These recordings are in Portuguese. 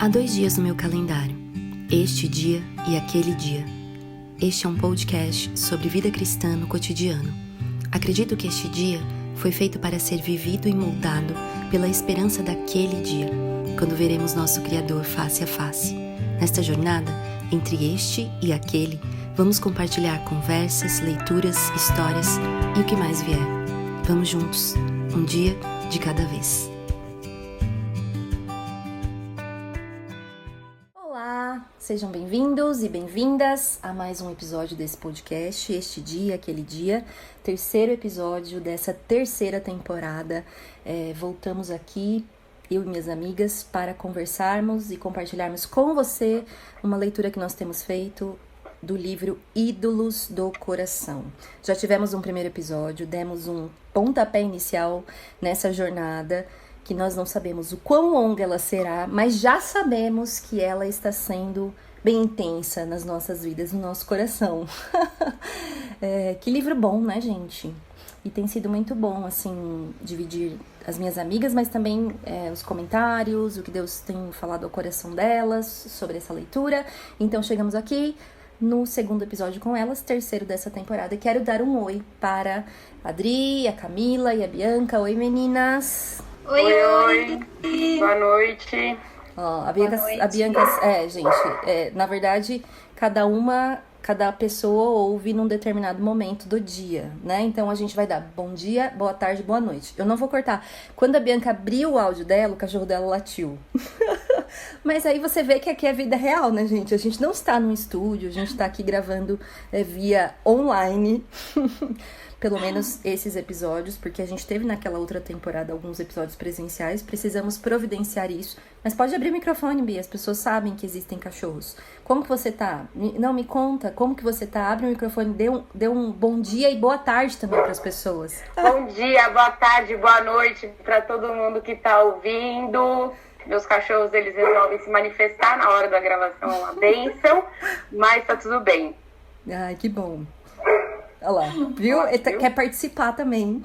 Há 2 dias no meu calendário, este dia e aquele dia. Este é um podcast sobre vida cristã no cotidiano. Acredito que este dia foi feito para ser vivido e moldado pela esperança daquele dia, quando veremos nosso Criador face a face. Nesta jornada, entre este e aquele, vamos compartilhar conversas, leituras, histórias e o que mais vier. Vamos juntos, um dia de cada vez. Olá, sejam bem-vindos e bem-vindas a mais um episódio desse podcast, este dia, aquele dia, terceiro episódio dessa terceira temporada. Voltamos aqui, eu e minhas amigas, para conversarmos e compartilharmos com você uma leitura que nós temos feito do livro Ídolos do Coração. Já tivemos um primeiro episódio, demos um pontapé inicial nessa jornada, que nós não sabemos o quão longa ela será, mas já sabemos que ela está sendo bem intensa nas nossas vidas, no nosso coração. Que livro bom, né, gente? E tem sido muito bom, assim, dividir as minhas amigas, mas também os comentários, o que Deus tem falado ao coração delas sobre essa leitura. Então, chegamos aqui no segundo episódio com elas, terceiro dessa temporada. Quero dar um oi para a Adri, a Camila e a Bianca. Oi, meninas! Oi! Boa noite! Ó, a Bianca, gente, na verdade, cada pessoa ouve num determinado momento do dia, né? Então a gente vai dar bom dia, boa tarde, boa noite. Eu não vou cortar. Quando a Bianca abriu o áudio dela, o cachorro dela latiu. Mas aí você vê que aqui é vida real, né, gente? A gente não está num estúdio, a gente está aqui gravando via online. Pelo menos esses episódios, porque a gente teve naquela outra temporada alguns episódios presenciais, precisamos providenciar isso. Mas pode abrir o microfone, Bia, as pessoas sabem que existem cachorros. Como que você tá? Não, me conta, como que você tá? Abre o microfone, dê um bom dia e boa tarde também para as pessoas. Bom dia, boa tarde, boa noite para todo mundo que tá ouvindo. Meus cachorros, eles resolvem se manifestar na hora da gravação, é uma bênção, mas tá tudo bem. Ai, que bom. Olha lá, viu? Ele quer participar também.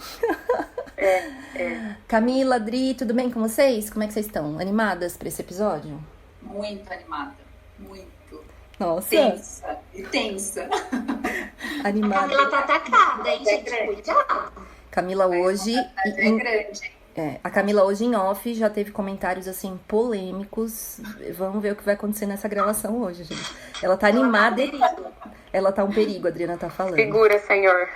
Camila, Adri, tudo bem com vocês? Como é que vocês estão? Animadas para esse episódio? Muito animada, muito. Nossa. Tensa. Animada. A Camila tá atacada, hein, gente? Cuidado. Camila hoje... É grande. A Camila hoje em off já teve comentários, assim, polêmicos. Vamos ver o que vai acontecer nessa gravação hoje, gente. Ela tá animada. Ela tá um perigo, a Adriana tá falando. Segura, Senhor.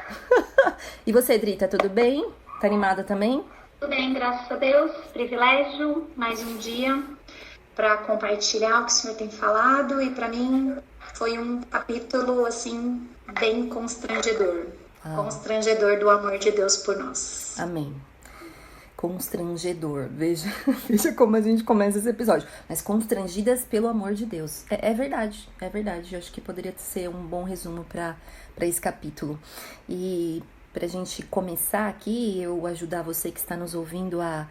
E você, Adri, tá tudo bem? Tá animada também? Tudo bem, graças a Deus. Privilégio, mais um dia para compartilhar o que o Senhor tem falado. E para mim foi um capítulo, assim, bem constrangedor. Constrangedor do amor de Deus por nós. Amém. Constrangedor. Veja como a gente começa esse episódio. Mas constrangidas pelo amor de Deus. É verdade, é verdade. Eu acho que poderia ser um bom resumo para esse capítulo. E pra gente começar aqui, eu ajudar você que está nos ouvindo a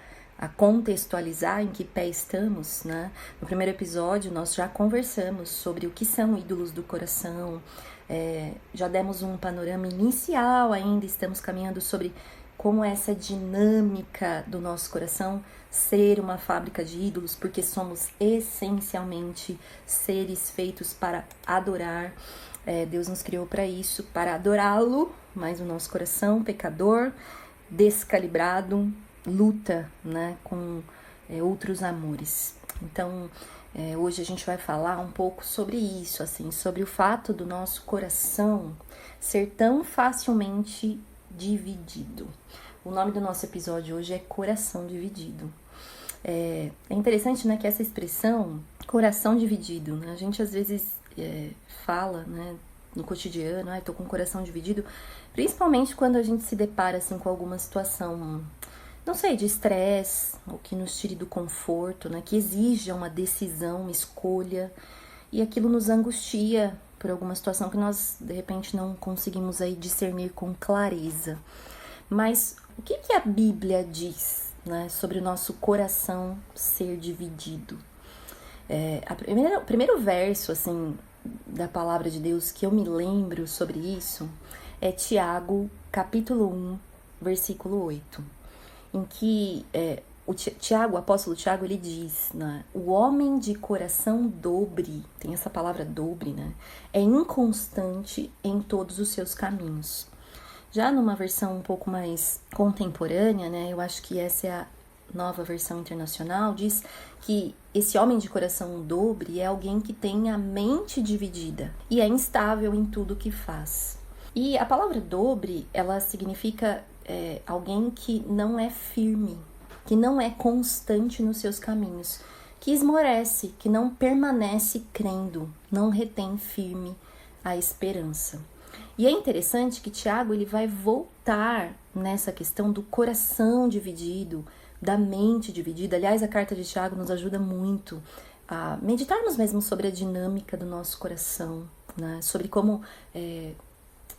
contextualizar em que pé estamos, né? No primeiro episódio, nós já conversamos sobre o que são ídolos do coração. Já demos um panorama inicial ainda, estamos caminhando sobre como essa dinâmica do nosso coração ser uma fábrica de ídolos, porque somos essencialmente seres feitos para adorar. Deus nos criou para isso, para adorá-lo, mas o nosso coração pecador, descalibrado, luta, né, com outros amores. Então, hoje a gente vai falar um pouco sobre isso, assim, sobre o fato do nosso coração ser tão facilmente dividido. O nome do nosso episódio hoje é Coração Dividido. É interessante, né, que essa expressão, coração dividido, né, a gente às vezes fala, né, no cotidiano, tô com o coração dividido, principalmente quando a gente se depara, assim, com alguma situação, não sei, de estresse, ou que nos tire do conforto, né, que exija uma decisão, uma escolha, e aquilo nos angustia por alguma situação que nós, de repente, não conseguimos aí discernir com clareza. Mas o que a Bíblia diz, né, sobre o nosso coração ser dividido? O primeiro verso, assim, da palavra de Deus que eu me lembro sobre isso é Tiago, capítulo 1, versículo 8, em que o apóstolo Tiago, ele diz, né, o homem de coração dobre, tem essa palavra dobre, né, é inconstante em todos os seus caminhos. Já numa versão um pouco mais contemporânea, né, eu acho que essa é a nova versão internacional, diz que esse homem de coração dobre é alguém que tem a mente dividida e é instável em tudo que faz. E a palavra dobre, ela significa alguém que não é firme, que não é constante nos seus caminhos, que esmorece, que não permanece crendo, não retém firme a esperança. E é interessante que Tiago ele vai voltar nessa questão do coração dividido, da mente dividida. Aliás, a carta de Tiago nos ajuda muito a meditarmos mesmo sobre a dinâmica do nosso coração, né? Sobre como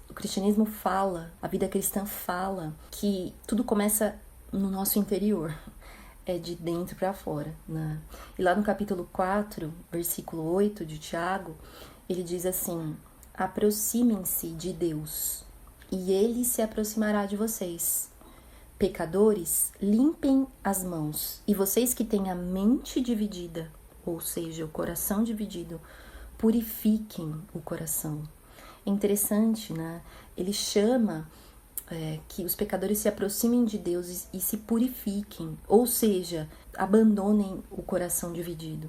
o cristianismo fala, a vida cristã fala, que tudo começa no nosso interior, é de dentro para fora, né? E lá no capítulo 4, versículo 8 de Tiago, ele diz assim: aproximem-se de Deus, e Ele se aproximará de vocês. Pecadores, limpem as mãos, e vocês que têm a mente dividida, ou seja, o coração dividido, purifiquem o coração. É interessante, né? Ele chama que os pecadores se aproximem de Deus e se purifiquem, ou seja, abandonem o coração dividido.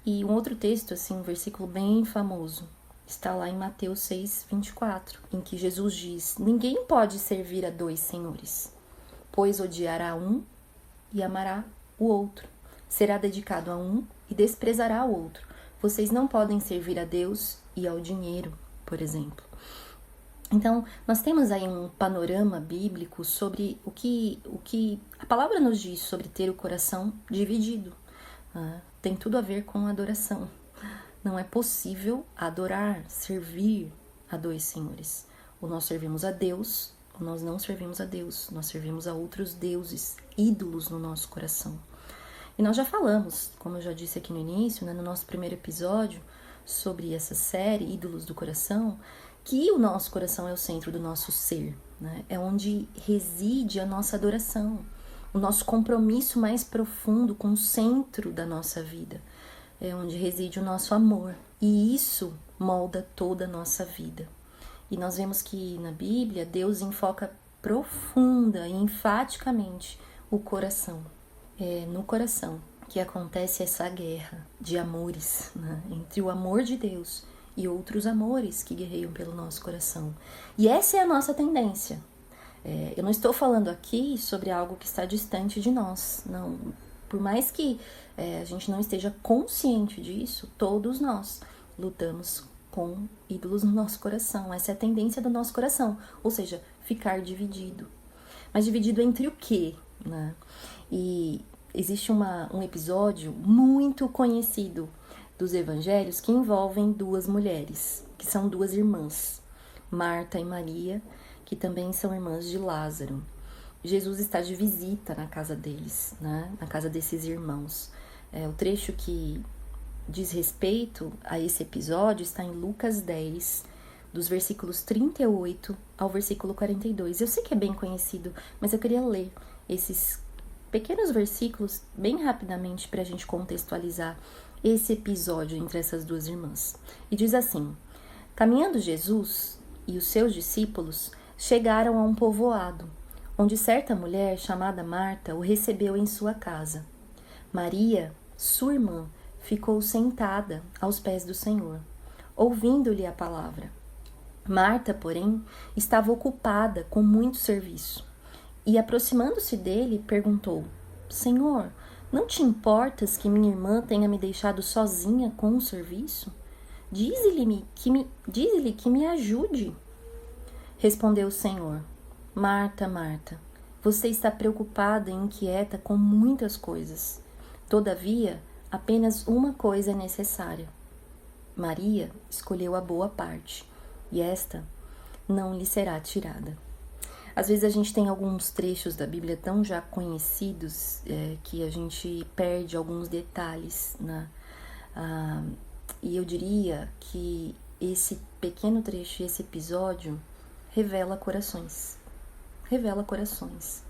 E um outro texto, assim, um versículo bem famoso, está lá em Mateus 6:24, em que Jesus diz: ninguém pode servir a dois senhores, pois odiará um e amará o outro, será dedicado a um e desprezará o outro. Vocês não podem servir a Deus e ao dinheiro, por exemplo. Então, nós temos aí um panorama bíblico sobre o que a palavra nos diz sobre ter o coração dividido. Tem tudo a ver com adoração. Não é possível adorar, servir a dois senhores. Ou nós servimos a Deus, ou nós não servimos a Deus. Nós servimos a outros deuses, ídolos no nosso coração. E nós já falamos, como eu já disse aqui no início, né, no nosso primeiro episódio, sobre essa série, Ídolos do Coração, que o nosso coração é o centro do nosso ser, né? É onde reside a nossa adoração, o nosso compromisso mais profundo com o centro da nossa vida, é onde reside o nosso amor, e isso molda toda a nossa vida. E nós vemos que na Bíblia Deus enfoca profunda e enfaticamente o coração. É no coração que acontece essa guerra de amores, né? Entre o amor de Deus e outros amores que guerreiam pelo nosso coração. E essa é a nossa tendência. Eu não estou falando aqui sobre algo que está distante de nós. Não. Por mais que a gente não esteja consciente disso, todos nós lutamos com ídolos no nosso coração. Essa é a tendência do nosso coração. Ou seja, ficar dividido. Mas dividido entre o quê? Né? E existe um episódio muito conhecido dos evangelhos que envolvem duas mulheres, que são duas irmãs, Marta e Maria, que também são irmãs de Lázaro. Jesus está de visita na casa deles, né? Na casa desses irmãos. O trecho que diz respeito a esse episódio está em Lucas 10, dos versículos 38 ao versículo 42. Eu sei que é bem conhecido, mas eu queria ler esses pequenos versículos bem rapidamente para a gente contextualizar esse episódio entre essas duas irmãs. E diz assim: caminhando Jesus e os seus discípulos chegaram a um povoado, onde certa mulher chamada Marta o recebeu em sua casa. Maria, sua irmã, ficou sentada aos pés do Senhor, ouvindo-lhe a palavra. Marta, porém, estava ocupada com muito serviço. E, aproximando-se dele, perguntou: Senhor, não te importas que minha irmã tenha me deixado sozinha com o serviço? Dize-lhe que me ajude. Respondeu o Senhor: Marta, Marta, você está preocupada e inquieta com muitas coisas. Todavia, apenas uma coisa é necessária. Maria escolheu a boa parte, e esta não lhe será tirada. Às vezes a gente tem alguns trechos da Bíblia tão já conhecidos que a gente perde alguns detalhes, né? E eu diria que esse pequeno trecho, esse episódio, revela corações. Revela corações.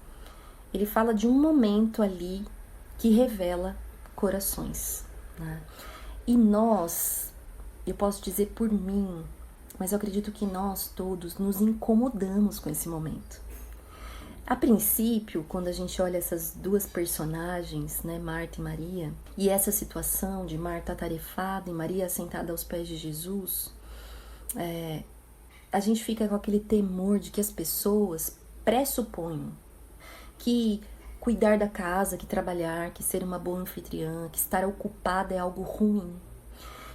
Ele fala de um momento ali que revela corações, né? E nós, eu posso dizer por mim, mas eu acredito que nós todos nos incomodamos com esse momento. A princípio, quando a gente olha essas duas personagens, né, Marta e Maria, e essa situação de Marta atarefada e Maria sentada aos pés de Jesus, a gente fica com aquele temor de que as pessoas pressupõem que cuidar da casa, que trabalhar, que ser uma boa anfitriã, que estar ocupada é algo ruim.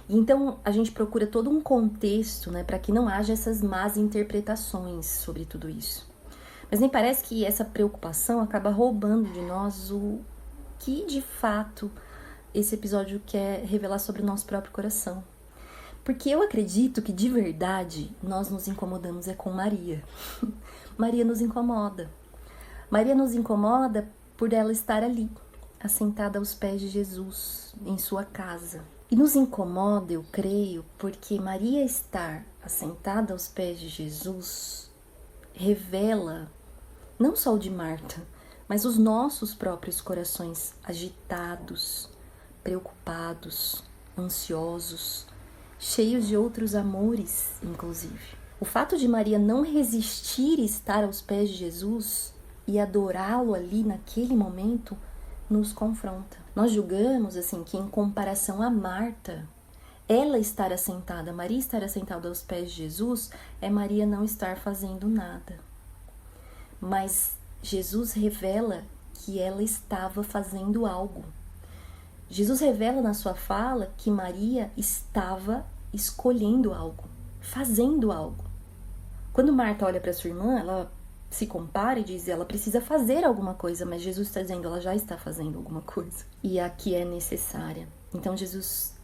E então a gente procura todo um contexto, né, para que não haja essas más interpretações sobre tudo isso. Mas nem parece que essa preocupação acaba roubando de nós o que de fato esse episódio quer revelar sobre o nosso próprio coração. Porque eu acredito que de verdade nós nos incomodamos com Maria. Maria nos incomoda. Maria nos incomoda por ela estar ali, assentada aos pés de Jesus, em sua casa. E nos incomoda, eu creio, porque Maria estar assentada aos pés de Jesus revela não só o de Marta, mas os nossos próprios corações agitados, preocupados, ansiosos, cheios de outros amores, inclusive. O fato de Maria não resistir e estar aos pés de Jesus e adorá-lo ali naquele momento nos confronta. Nós julgamos assim que em comparação a Marta, ela estar assentada, Maria estar assentada aos pés de Jesus, é Maria não estar fazendo nada. Mas Jesus revela que ela estava fazendo algo. Jesus revela na sua fala que Maria estava escolhendo algo, fazendo algo. Quando Marta olha para sua irmã, ela se compara e diz, ela precisa fazer alguma coisa, mas Jesus está dizendo, ela já está fazendo alguma coisa. E a que é necessária. Então Jesus,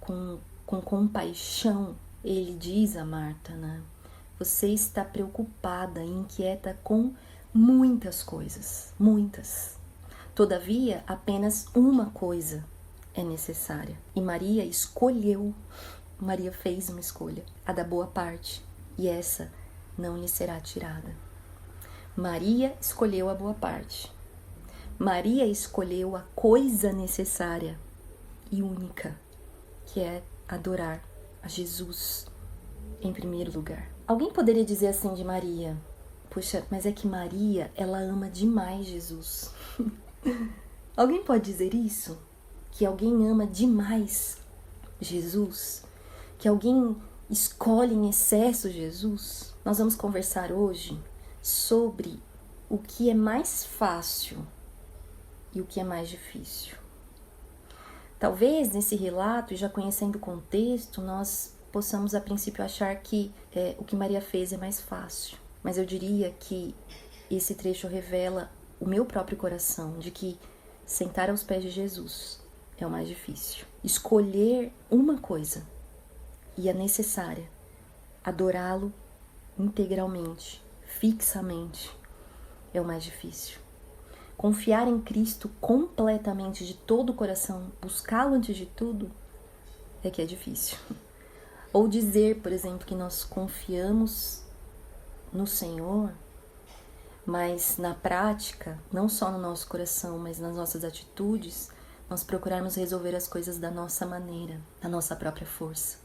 com compaixão, ele diz a Marta, né? Você está preocupada e inquieta com muitas coisas, muitas. Todavia, apenas uma coisa é necessária. E Maria escolheu, Maria fez uma escolha, a da boa parte, e essa não lhe será tirada. Maria escolheu a boa parte. Maria escolheu a coisa necessária e única, que é adorar a Jesus em primeiro lugar. Alguém poderia dizer assim de Maria, puxa, mas é que Maria, ela ama demais Jesus. Alguém pode dizer isso? Que alguém ama demais Jesus? Que alguém escolhe em excesso Jesus? Nós vamos conversar hoje sobre o que é mais fácil e o que é mais difícil. Talvez nesse relato, e já conhecendo o contexto, nós possamos a princípio achar que o que Maria fez é mais fácil. Mas eu diria que esse trecho revela o meu próprio coração, de que sentar aos pés de Jesus é o mais difícil. Escolher uma coisa, e a necessária, adorá-lo integralmente, fixamente, é o mais difícil. Confiar em Cristo completamente de todo o coração, buscá-lo antes de tudo, é que é difícil. Ou dizer, por exemplo, que nós confiamos no Senhor, mas na prática, não só no nosso coração, mas nas nossas atitudes, nós procurarmos resolver as coisas da nossa maneira, da nossa própria força.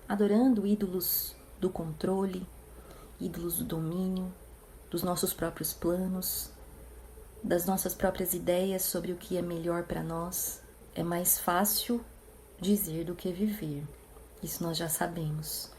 Adorando ídolos do controle, ídolos do domínio, dos nossos próprios planos, das nossas próprias ideias sobre o que é melhor para nós. É mais fácil dizer do que viver. Isso nós já sabemos.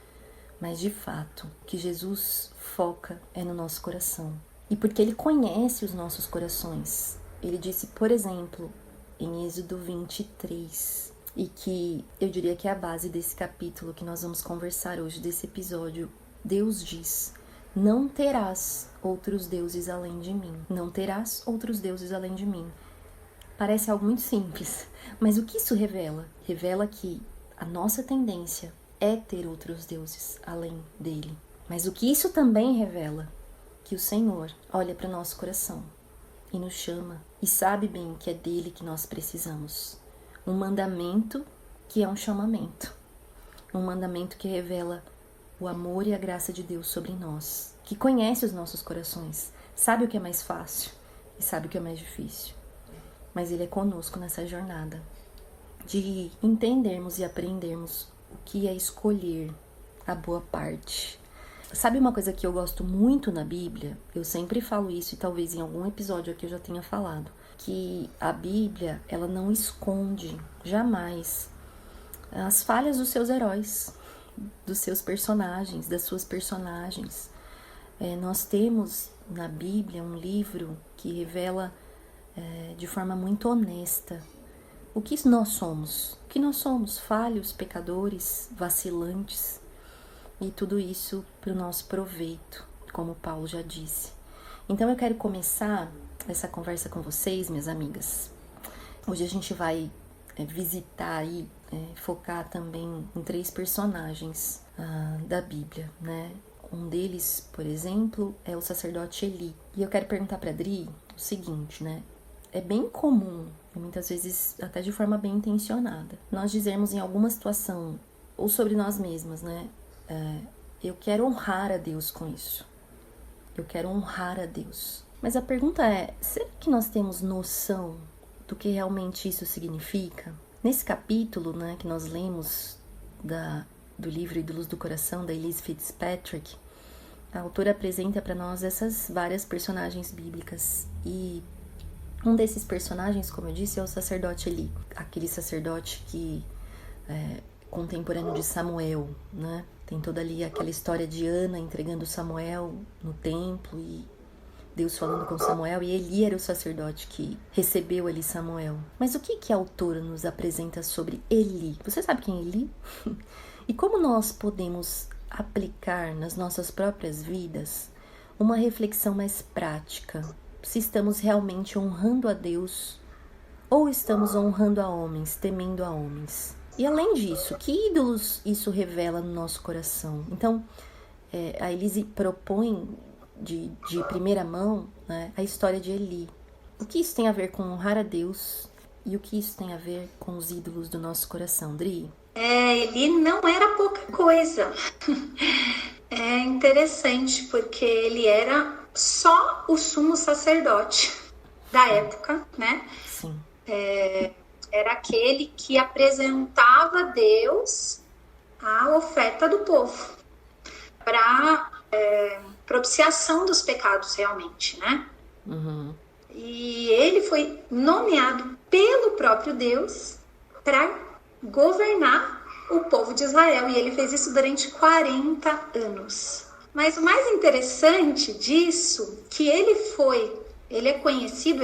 Mas de fato, o que Jesus foca é no nosso coração. E porque Ele conhece os nossos corações. Ele disse, por exemplo, em Êxodo 23, e que eu diria que é a base desse capítulo que nós vamos conversar hoje, desse episódio, Deus diz, não terás outros deuses além de mim. Não terás outros deuses além de mim. Parece algo muito simples, mas o que isso revela? Revela que a nossa tendência é ter outros deuses além dele. Mas o que isso também revela? Que o Senhor olha para o nosso coração e nos chama e sabe bem que é dele que nós precisamos. Um mandamento que é um chamamento. Um mandamento que revela o amor e a graça de Deus sobre nós. Que conhece os nossos corações, sabe o que é mais fácil e sabe o que é mais difícil. mas Ele é conosco nessa jornada de entendermos e aprendermos o que é escolher a boa parte. Sabe uma coisa que eu gosto muito na Bíblia? Eu sempre falo isso e talvez em algum episódio aqui eu já tenha falado, que a Bíblia, ela não esconde jamais as falhas dos seus heróis, dos seus personagens, das suas personagens. Nós temos na Bíblia um livro que revela de forma muito honesta o que nós somos. O que nós somos? Falhos, pecadores, vacilantes. E tudo isso para o nosso proveito, como Paulo já disse. Então eu quero começar essa conversa com vocês, minhas amigas. Hoje a gente vai visitar e focar também em 3 personagens da Bíblia, né? Um deles, por exemplo, é o sacerdote Eli. E eu quero perguntar para a Dri o seguinte, né? É bem comum, e muitas vezes até de forma bem intencionada, nós dizermos em alguma situação, ou sobre nós mesmas, né? Eu quero honrar a Deus com isso. Eu quero honrar a Deus. Mas a pergunta é, será que nós temos noção do que realmente isso significa? Nesse capítulo, né, que nós lemos do livro Ídolos do Coração, da Elyse Fitzpatrick, a autora apresenta para nós essas várias personagens bíblicas. E um desses personagens, como eu disse, é o sacerdote Eli. Aquele sacerdote que contemporâneo de Samuel, né? Tem toda ali aquela história de Ana entregando Samuel no templo e Deus falando com Samuel, e Eli era o sacerdote que recebeu ali Samuel. Mas o que a autora nos apresenta sobre Eli? Você sabe quem é Eli? E como nós podemos aplicar nas nossas próprias vidas uma reflexão mais prática? Se estamos realmente honrando a Deus ou estamos honrando a homens, temendo a homens? E além disso, que ídolos isso revela no nosso coração? Então, a Elyse propõe de primeira mão, né, a história de Eli. O que isso tem a ver com honrar a Deus e o que isso tem a ver com os ídolos do nosso coração, Dri? Eli não era pouca coisa. É interessante porque ele era só o sumo sacerdote da época, né? Sim. Era aquele que apresentava a Deus a oferta do povo para propiciação dos pecados realmente, né? Uhum. E ele foi nomeado pelo próprio Deus para governar o povo de Israel, e ele fez isso durante 40 anos. Mas o mais interessante disso, que ele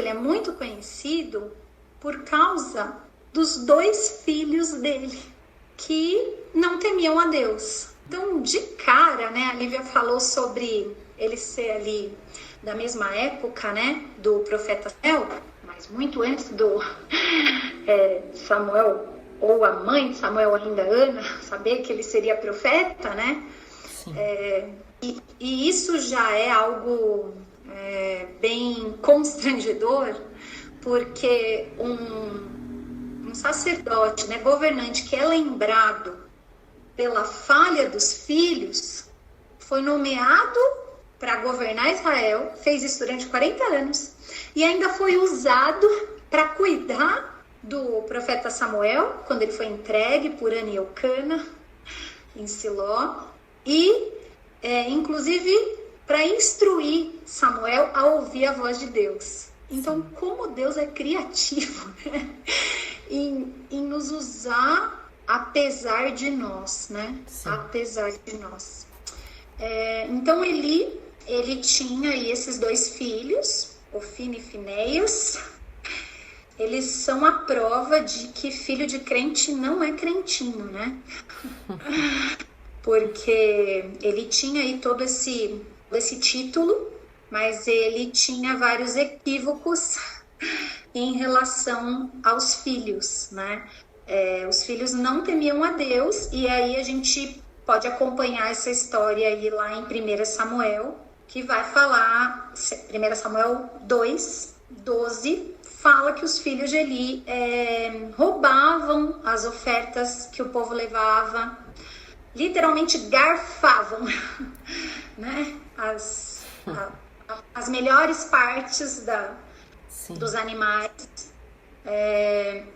é muito conhecido por causa dos 2 filhos dele, que não temiam a Deus. Então, de cara, né, a Lívia falou sobre ele ser ali da mesma época, né, do profeta Samuel, mas muito antes do Samuel, ou a mãe de Samuel ainda, Ana, saber que ele seria profeta, né? Sim. E isso já é algo bem constrangedor, porque um sacerdote, né, governante, que é lembrado pela falha dos filhos, foi nomeado para governar Israel, fez isso durante 40 anos, e ainda foi usado para cuidar do profeta Samuel, quando ele foi entregue por Ana e Eucana, em Siló, e inclusive para instruir Samuel a ouvir a voz de Deus. Então, como Deus é criativo, né? em nos usar apesar de nós, né? Sim. Apesar de nós. Então, ele tinha aí esses 2 filhos, Ofni e Finéias. Eles são a prova de que filho de crente não é crentinho, né? Porque ele tinha aí todo esse título, mas ele tinha vários equívocos em relação aos filhos, né? Os filhos não temiam a Deus, e aí a gente pode acompanhar essa história aí lá em 1 Samuel, que vai falar, 1 Samuel 2, 12, fala que os filhos de Eli roubavam as ofertas que o povo levava, literalmente garfavam, né? As melhores partes dos animais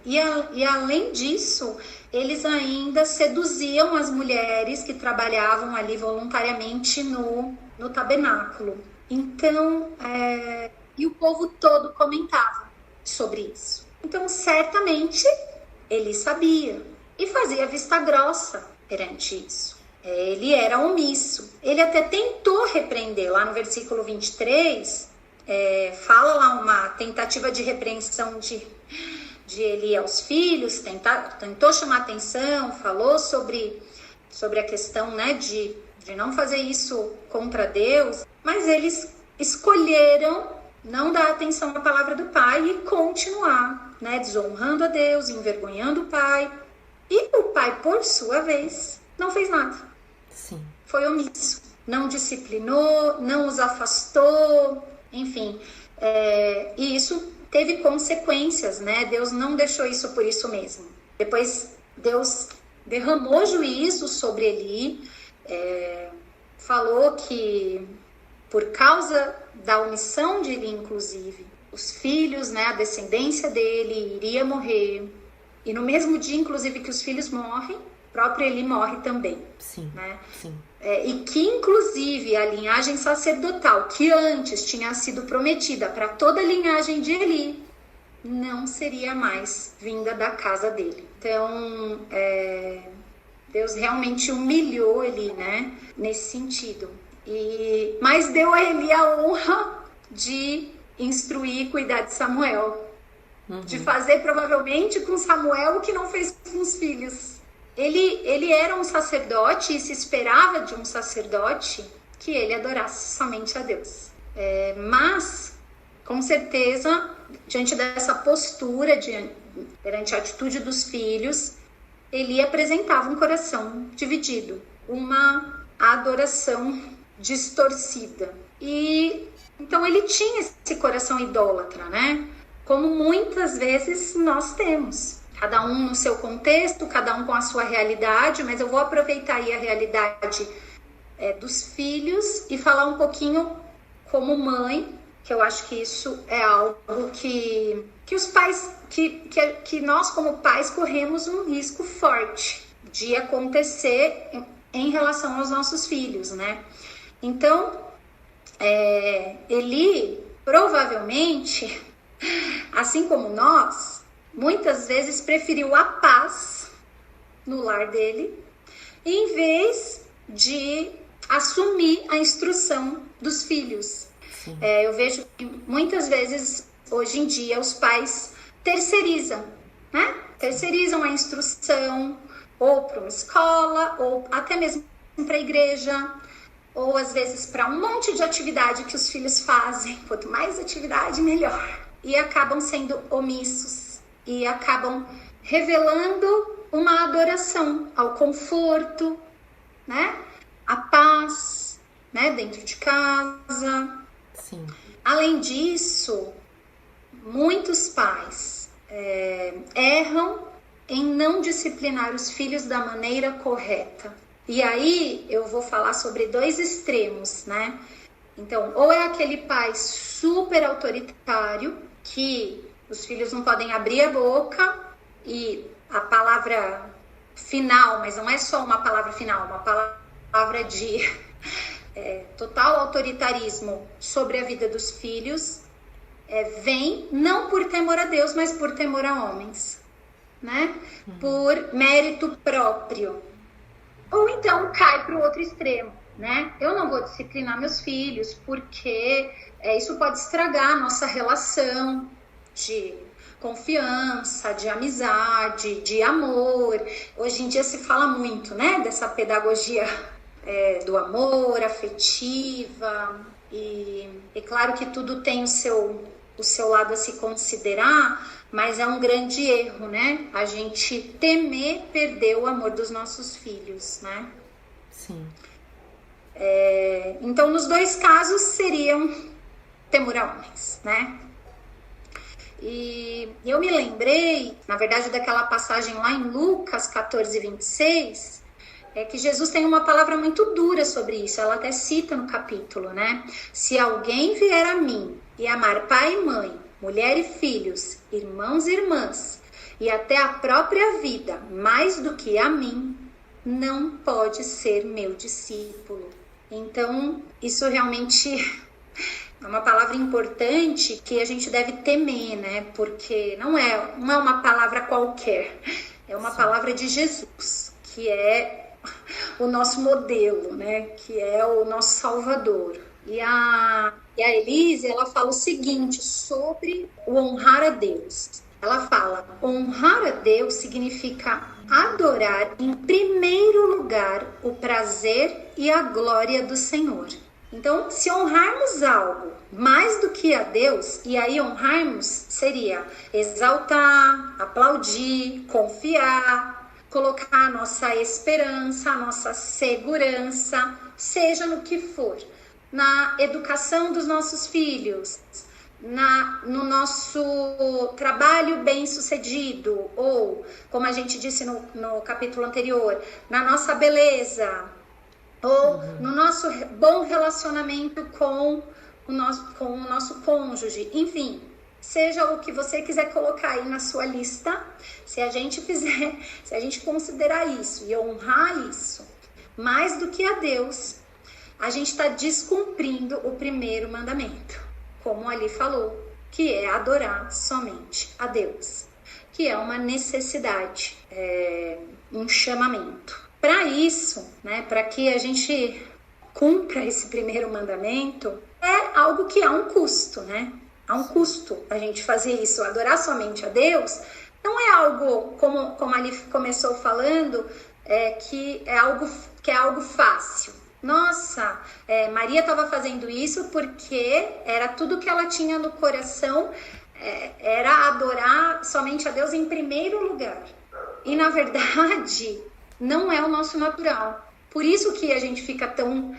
E além disso, eles ainda seduziam as mulheres que trabalhavam ali voluntariamente no tabernáculo. Então, e o povo todo comentava sobre isso. Então, certamente, ele sabia e fazia vista grossa perante isso. Ele era omisso. Ele até tentou repreender, lá no versículo 23, fala lá uma tentativa de repreensão de Eli aos filhos, tentou chamar atenção, falou sobre a questão, né, de não fazer isso contra Deus, mas eles escolheram não dar atenção à palavra do pai e continuar, né, desonrando a Deus, envergonhando o pai. E o pai, por sua vez, não fez nada. Sim. Foi omisso, não disciplinou, não os afastou, enfim. E isso teve consequências, né? Deus não deixou isso por isso mesmo. Depois, Deus derramou juízo sobre Eli, falou que por causa da omissão de Eli, inclusive, os filhos, né, a descendência dele iria morrer. E no mesmo dia, inclusive, que os filhos morrem, o próprio Eli morre também. Sim, né? sim. E que, inclusive, a linhagem sacerdotal, que antes tinha sido prometida para toda a linhagem de Eli, não seria mais vinda da casa dele. Então, Deus realmente humilhou Eli, né, nesse sentido. Mas deu a Eli a honra de instruir e cuidar de Samuel. De fazer, provavelmente, com Samuel o que não fez com os filhos. Ele era um sacerdote e se esperava de um sacerdote que ele adorasse somente a Deus. Mas, com certeza, diante dessa postura, perante a atitude dos filhos, ele apresentava um coração dividido, uma adoração distorcida. E então ele tinha esse coração idólatra, né? Como muitas vezes nós temos. Cada um no seu contexto, cada um com a sua realidade, mas eu vou aproveitar aí a realidade dos filhos e falar um pouquinho como mãe, que eu acho que isso é algo que os pais, que nós como pais corremos um risco forte de acontecer em relação aos nossos filhos, né? Então, Eli provavelmente, assim como nós, muitas vezes preferiu a paz no lar dele, em vez de assumir a instrução dos filhos. Eu vejo que muitas vezes, hoje em dia, os pais terceirizam, né? Terceirizam a instrução, ou para uma escola, ou até mesmo para a igreja, ou às vezes para um monte de atividade que os filhos fazem. Quanto mais atividade, melhor. E acabam sendo omissos. E acabam revelando uma adoração ao conforto, né? A paz, né? Dentro de casa. Sim. Além disso, muitos pais erram em não disciplinar os filhos da maneira correta. E aí eu vou falar sobre dois extremos, né? Então, ou é aquele pai super autoritário, que os filhos não podem abrir a boca e a palavra final, mas não é só uma palavra final, uma palavra de total autoritarismo sobre a vida dos filhos, vem não por temor a Deus, mas por temor a homens, né? Por mérito próprio. Ou então cai para o outro extremo, né? Eu não vou disciplinar meus filhos porque isso pode estragar a nossa relação de confiança, de amizade, de amor. Hoje em dia se fala muito, né, dessa pedagogia do amor, afetiva. E claro que tudo tem o seu lado a se considerar, mas é um grande erro, né? A gente temer perder o amor dos nossos filhos, né? Sim. Então, nos dois casos, seriam temor a homens, né? E eu me lembrei, na verdade, daquela passagem lá em Lucas 14, 26, que Jesus tem uma palavra muito dura sobre isso. Ela até cita no capítulo, né? Se alguém vier a mim e amar pai e mãe, mulher e filhos, irmãos e irmãs, e até a própria vida, mais do que a mim, não pode ser meu discípulo. Então, isso realmente é uma palavra importante que a gente deve temer, né? Porque não é uma palavra qualquer, é uma palavra de Jesus, que é o nosso modelo, né? Que é o nosso Salvador. E a Elise, ela fala o seguinte sobre o honrar a Deus. Ela fala, honrar a Deus significa adorar em primeiro lugar o prazer e a glória do Senhor. Então, se honrarmos algo mais do que a Deus, e aí honrarmos seria exaltar, aplaudir, confiar, colocar a nossa esperança, a nossa segurança, seja no que for, na educação dos nossos filhos, no nosso trabalho bem-sucedido, ou, como a gente disse no capítulo anterior, na nossa beleza, ou no nosso bom relacionamento com o nosso cônjuge, enfim, seja o que você quiser colocar aí na sua lista, se a gente considerar isso e honrar isso mais do que a Deus, a gente está descumprindo o primeiro mandamento, como ali falou, que é adorar somente a Deus, que é uma necessidade, um chamamento. Para isso, né, para que a gente cumpra esse primeiro mandamento, é algo que há um custo, né? Há um custo a gente fazer isso, adorar somente a Deus. Não é algo, como ali começou falando, que é algo fácil. Nossa, Maria estava fazendo isso porque era tudo que ela tinha no coração, era adorar somente a Deus em primeiro lugar. E na verdade, não é o nosso natural. Por isso que a gente fica tão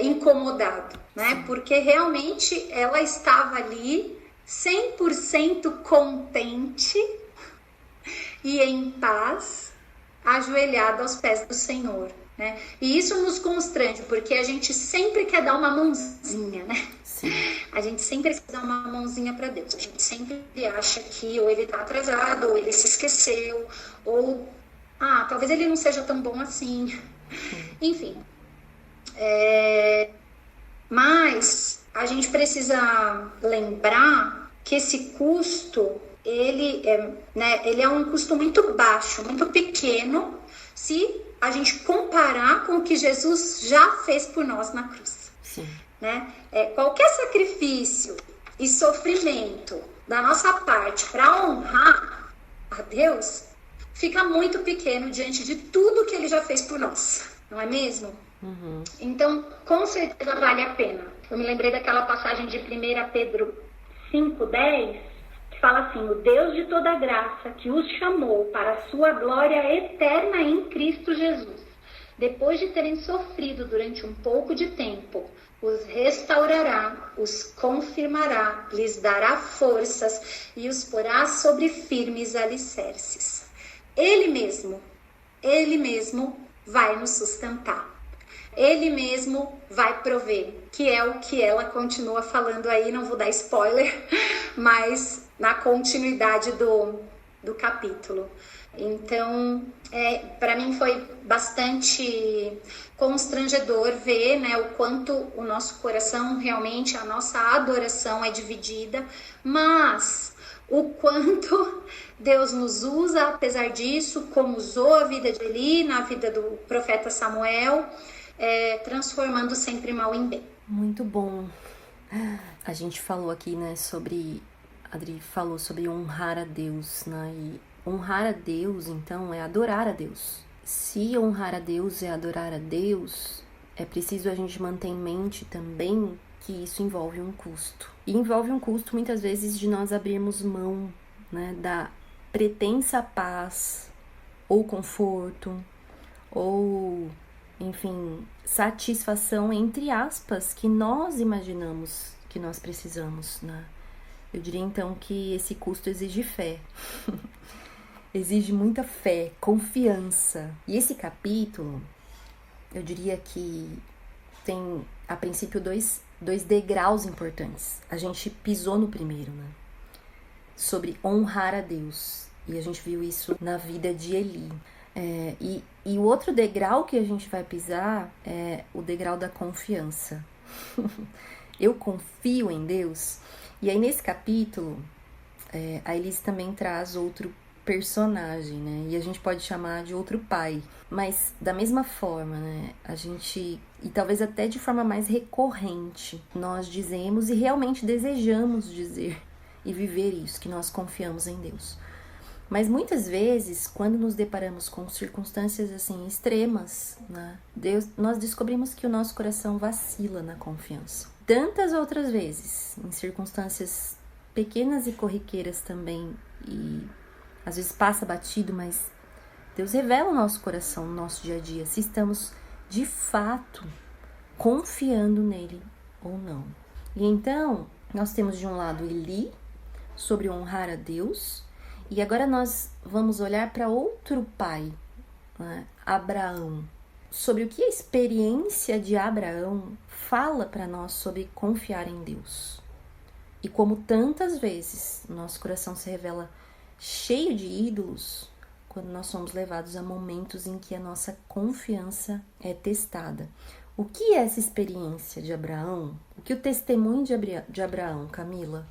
incomodado, né? Porque realmente ela estava ali 100% contente e em paz, ajoelhada aos pés do Senhor, né? E isso nos constrange, porque a gente sempre quer dar uma mãozinha, né? Sim. A gente sempre quer dar uma mãozinha para Deus. A gente sempre acha que ou ele está atrasado, ou ele se esqueceu, ou talvez ele não seja tão bom assim. Enfim. Mas a gente precisa lembrar que esse custo, ele é um custo muito baixo, muito pequeno, se a gente comparar com o que Jesus já fez por nós na cruz. Sim. Né? Qualquer sacrifício e sofrimento da nossa parte para honrar a Deus fica muito pequeno diante de tudo que ele já fez por nós, não é mesmo? Uhum. Então, com certeza vale a pena. Eu me lembrei daquela passagem de 1 Pedro 5,10, que fala assim: o Deus de toda graça, que os chamou para a sua glória eterna em Cristo Jesus, depois de terem sofrido durante um pouco de tempo, os restaurará, os confirmará, lhes dará forças e os porá sobre firmes alicerces. Ele mesmo vai nos sustentar. Ele mesmo vai prover, que é o que ela continua falando aí, não vou dar spoiler, mas na continuidade do capítulo. Então, para mim foi bastante constrangedor ver, né, o quanto o nosso coração, realmente a nossa adoração é dividida, mas o quanto Deus nos usa, apesar disso, como usou a vida de Eli, na vida do profeta Samuel, transformando sempre mal em bem. Muito bom. A gente falou aqui, né, Adri falou sobre honrar a Deus, né, e honrar a Deus, então, é adorar a Deus. Se honrar a Deus é adorar a Deus, é preciso a gente manter em mente também que isso envolve um custo. E envolve um custo, muitas vezes, de nós abrirmos mão, né, da pretensa paz, ou conforto, ou, enfim, satisfação, entre aspas, que nós imaginamos que nós precisamos, né? Eu diria, então, que esse custo exige fé. Exige muita fé, confiança. E esse capítulo, eu diria que tem, a princípio, dois degraus importantes. A gente pisou no primeiro, né? sobre honrar a Deus. E a gente viu isso na vida de Eli. E o outro degrau que a gente vai pisar é o degrau da confiança. Eu confio em Deus. E aí nesse capítulo, a Elis também traz outro personagem, né? E a gente pode chamar de outro pai. Mas da mesma forma, né? A gente, e talvez até de forma mais recorrente, nós dizemos e realmente desejamos dizer e viver isso, que nós confiamos em Deus. Mas muitas vezes, quando nos deparamos com circunstâncias assim extremas, né, nós descobrimos que o nosso coração vacila na confiança. Tantas outras vezes, em circunstâncias pequenas e corriqueiras também, e às vezes passa batido, mas Deus revela o nosso coração no nosso dia a dia, se estamos de fato confiando nele ou não. E então, nós temos de um lado Eli, sobre honrar a Deus. E agora nós vamos olhar para outro pai, né? Abraão. Sobre o que a experiência de Abraão fala para nós sobre confiar em Deus. E como tantas vezes nosso coração se revela cheio de ídolos quando nós somos levados a momentos em que a nossa confiança é testada. O que é essa experiência de Abraão? O que o testemunho de Abraão, Camila,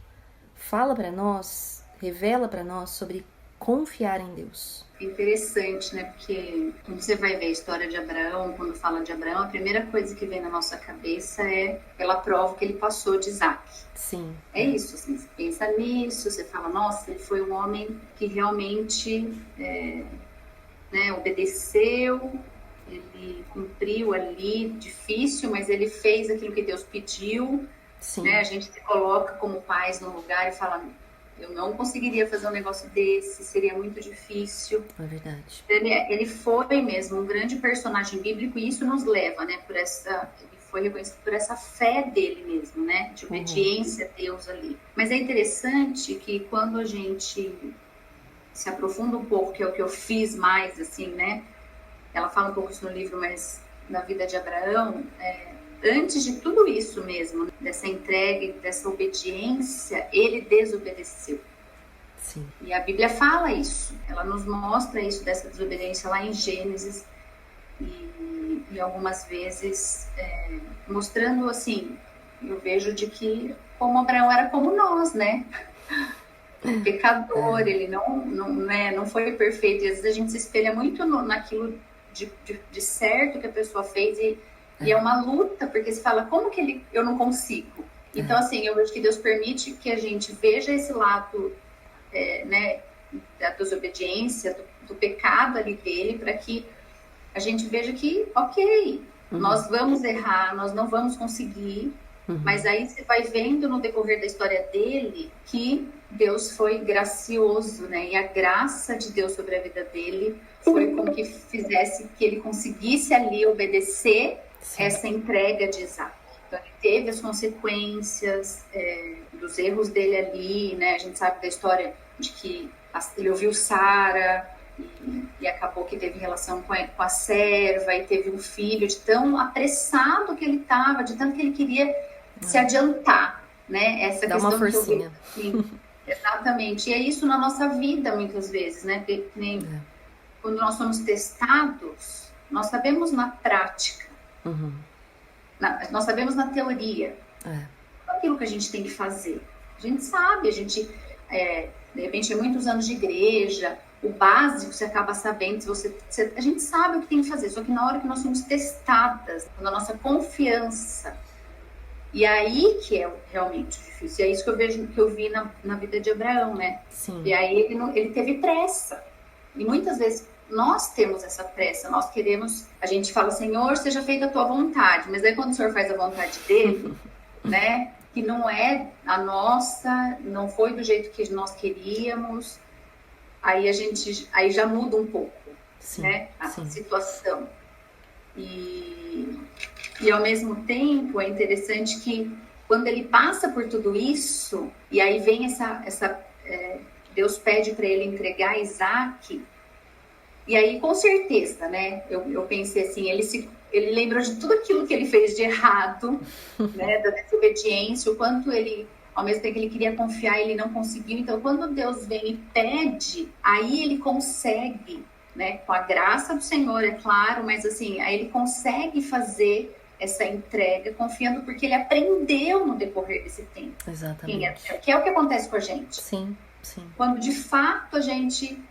fala para nós, revela para nós sobre confiar em Deus? É interessante, né? Porque quando você vai ver a história de Abraão, quando fala de Abraão, a primeira coisa que vem na nossa cabeça é pela prova que ele passou de Isaac. Sim. É isso, assim, você pensa nisso, você fala, nossa, ele foi um homem que realmente obedeceu, ele cumpriu ali, difícil, mas ele fez aquilo que Deus pediu. Sim. Né? A gente se coloca como pais no lugar e fala, eu não conseguiria fazer um negócio desse, seria muito difícil. É verdade. Ele foi mesmo um grande personagem bíblico e isso nos leva, né, ele foi reconhecido por essa fé dele mesmo, né, de obediência a Deus ali. Mas é interessante que quando a gente se aprofunda um pouco, que é o que eu fiz mais, assim, né, ela fala um pouco isso no livro, mas na vida de Abraão, antes de tudo isso mesmo, dessa entrega, dessa obediência, ele desobedeceu. Sim. E a Bíblia fala isso, ela nos mostra isso, dessa desobediência lá em Gênesis, e algumas vezes mostrando assim, eu vejo de que como Abraão era como nós, né? Pecador, ele não foi perfeito, e às vezes a gente se espelha muito naquilo de certo que a pessoa fez, e é uma luta, porque você fala, como que eu não consigo? Então, assim, eu vejo que Deus permite que a gente veja esse lado, né, da desobediência, do pecado ali dele, para que a gente veja que, ok, nós vamos errar, nós não vamos conseguir, mas aí você vai vendo no decorrer da história dele que Deus foi gracioso, né? E a graça de Deus sobre a vida dele foi como que fizesse que ele conseguisse ali obedecer essa entrega de Isaac. Então ele teve as consequências dos erros dele ali, né? A gente sabe da história de que ele ouviu Sara e acabou que teve relação com a serva e teve um filho, de tão apressado que ele estava, de tanto que ele queria se adiantar, né? Essa Dá questão uma forcinha. Que eu vi, assim, exatamente. E é isso na nossa vida muitas vezes, né? Porque, quando nós somos testados, nós sabemos na prática, nós sabemos na teoria aquilo que a gente tem que fazer. A gente sabe, de repente, muitos anos de igreja, o básico você acaba sabendo, a gente sabe o que tem que fazer, só que na hora que nós somos testadas, na nossa confiança, e aí que é realmente difícil. E é isso que eu vi na vida de Abraão, né? Sim. E aí ele teve pressa. E muitas vezes nós temos essa pressa, nós queremos, a gente fala, Senhor, seja feita a tua vontade, mas aí quando o Senhor faz a vontade dele, né, que não é a nossa, não foi do jeito que nós queríamos, aí aí já muda um pouco, né, a situação. E ao mesmo tempo é interessante que quando ele passa por tudo isso, e aí vem Deus pede para ele entregar Isaac, e aí com certeza, né, eu pensei assim, ele lembrou de tudo aquilo que ele fez de errado, né, da desobediência, o quanto ele ao mesmo tempo que ele queria confiar, ele não conseguiu. Então, quando Deus vem e pede, aí ele consegue, né? Com a graça do Senhor, é claro, mas assim, aí ele consegue fazer essa entrega, confiando porque ele aprendeu no decorrer desse tempo. Exatamente. Que é o que acontece com a gente. Sim, sim. Quando de fato a gente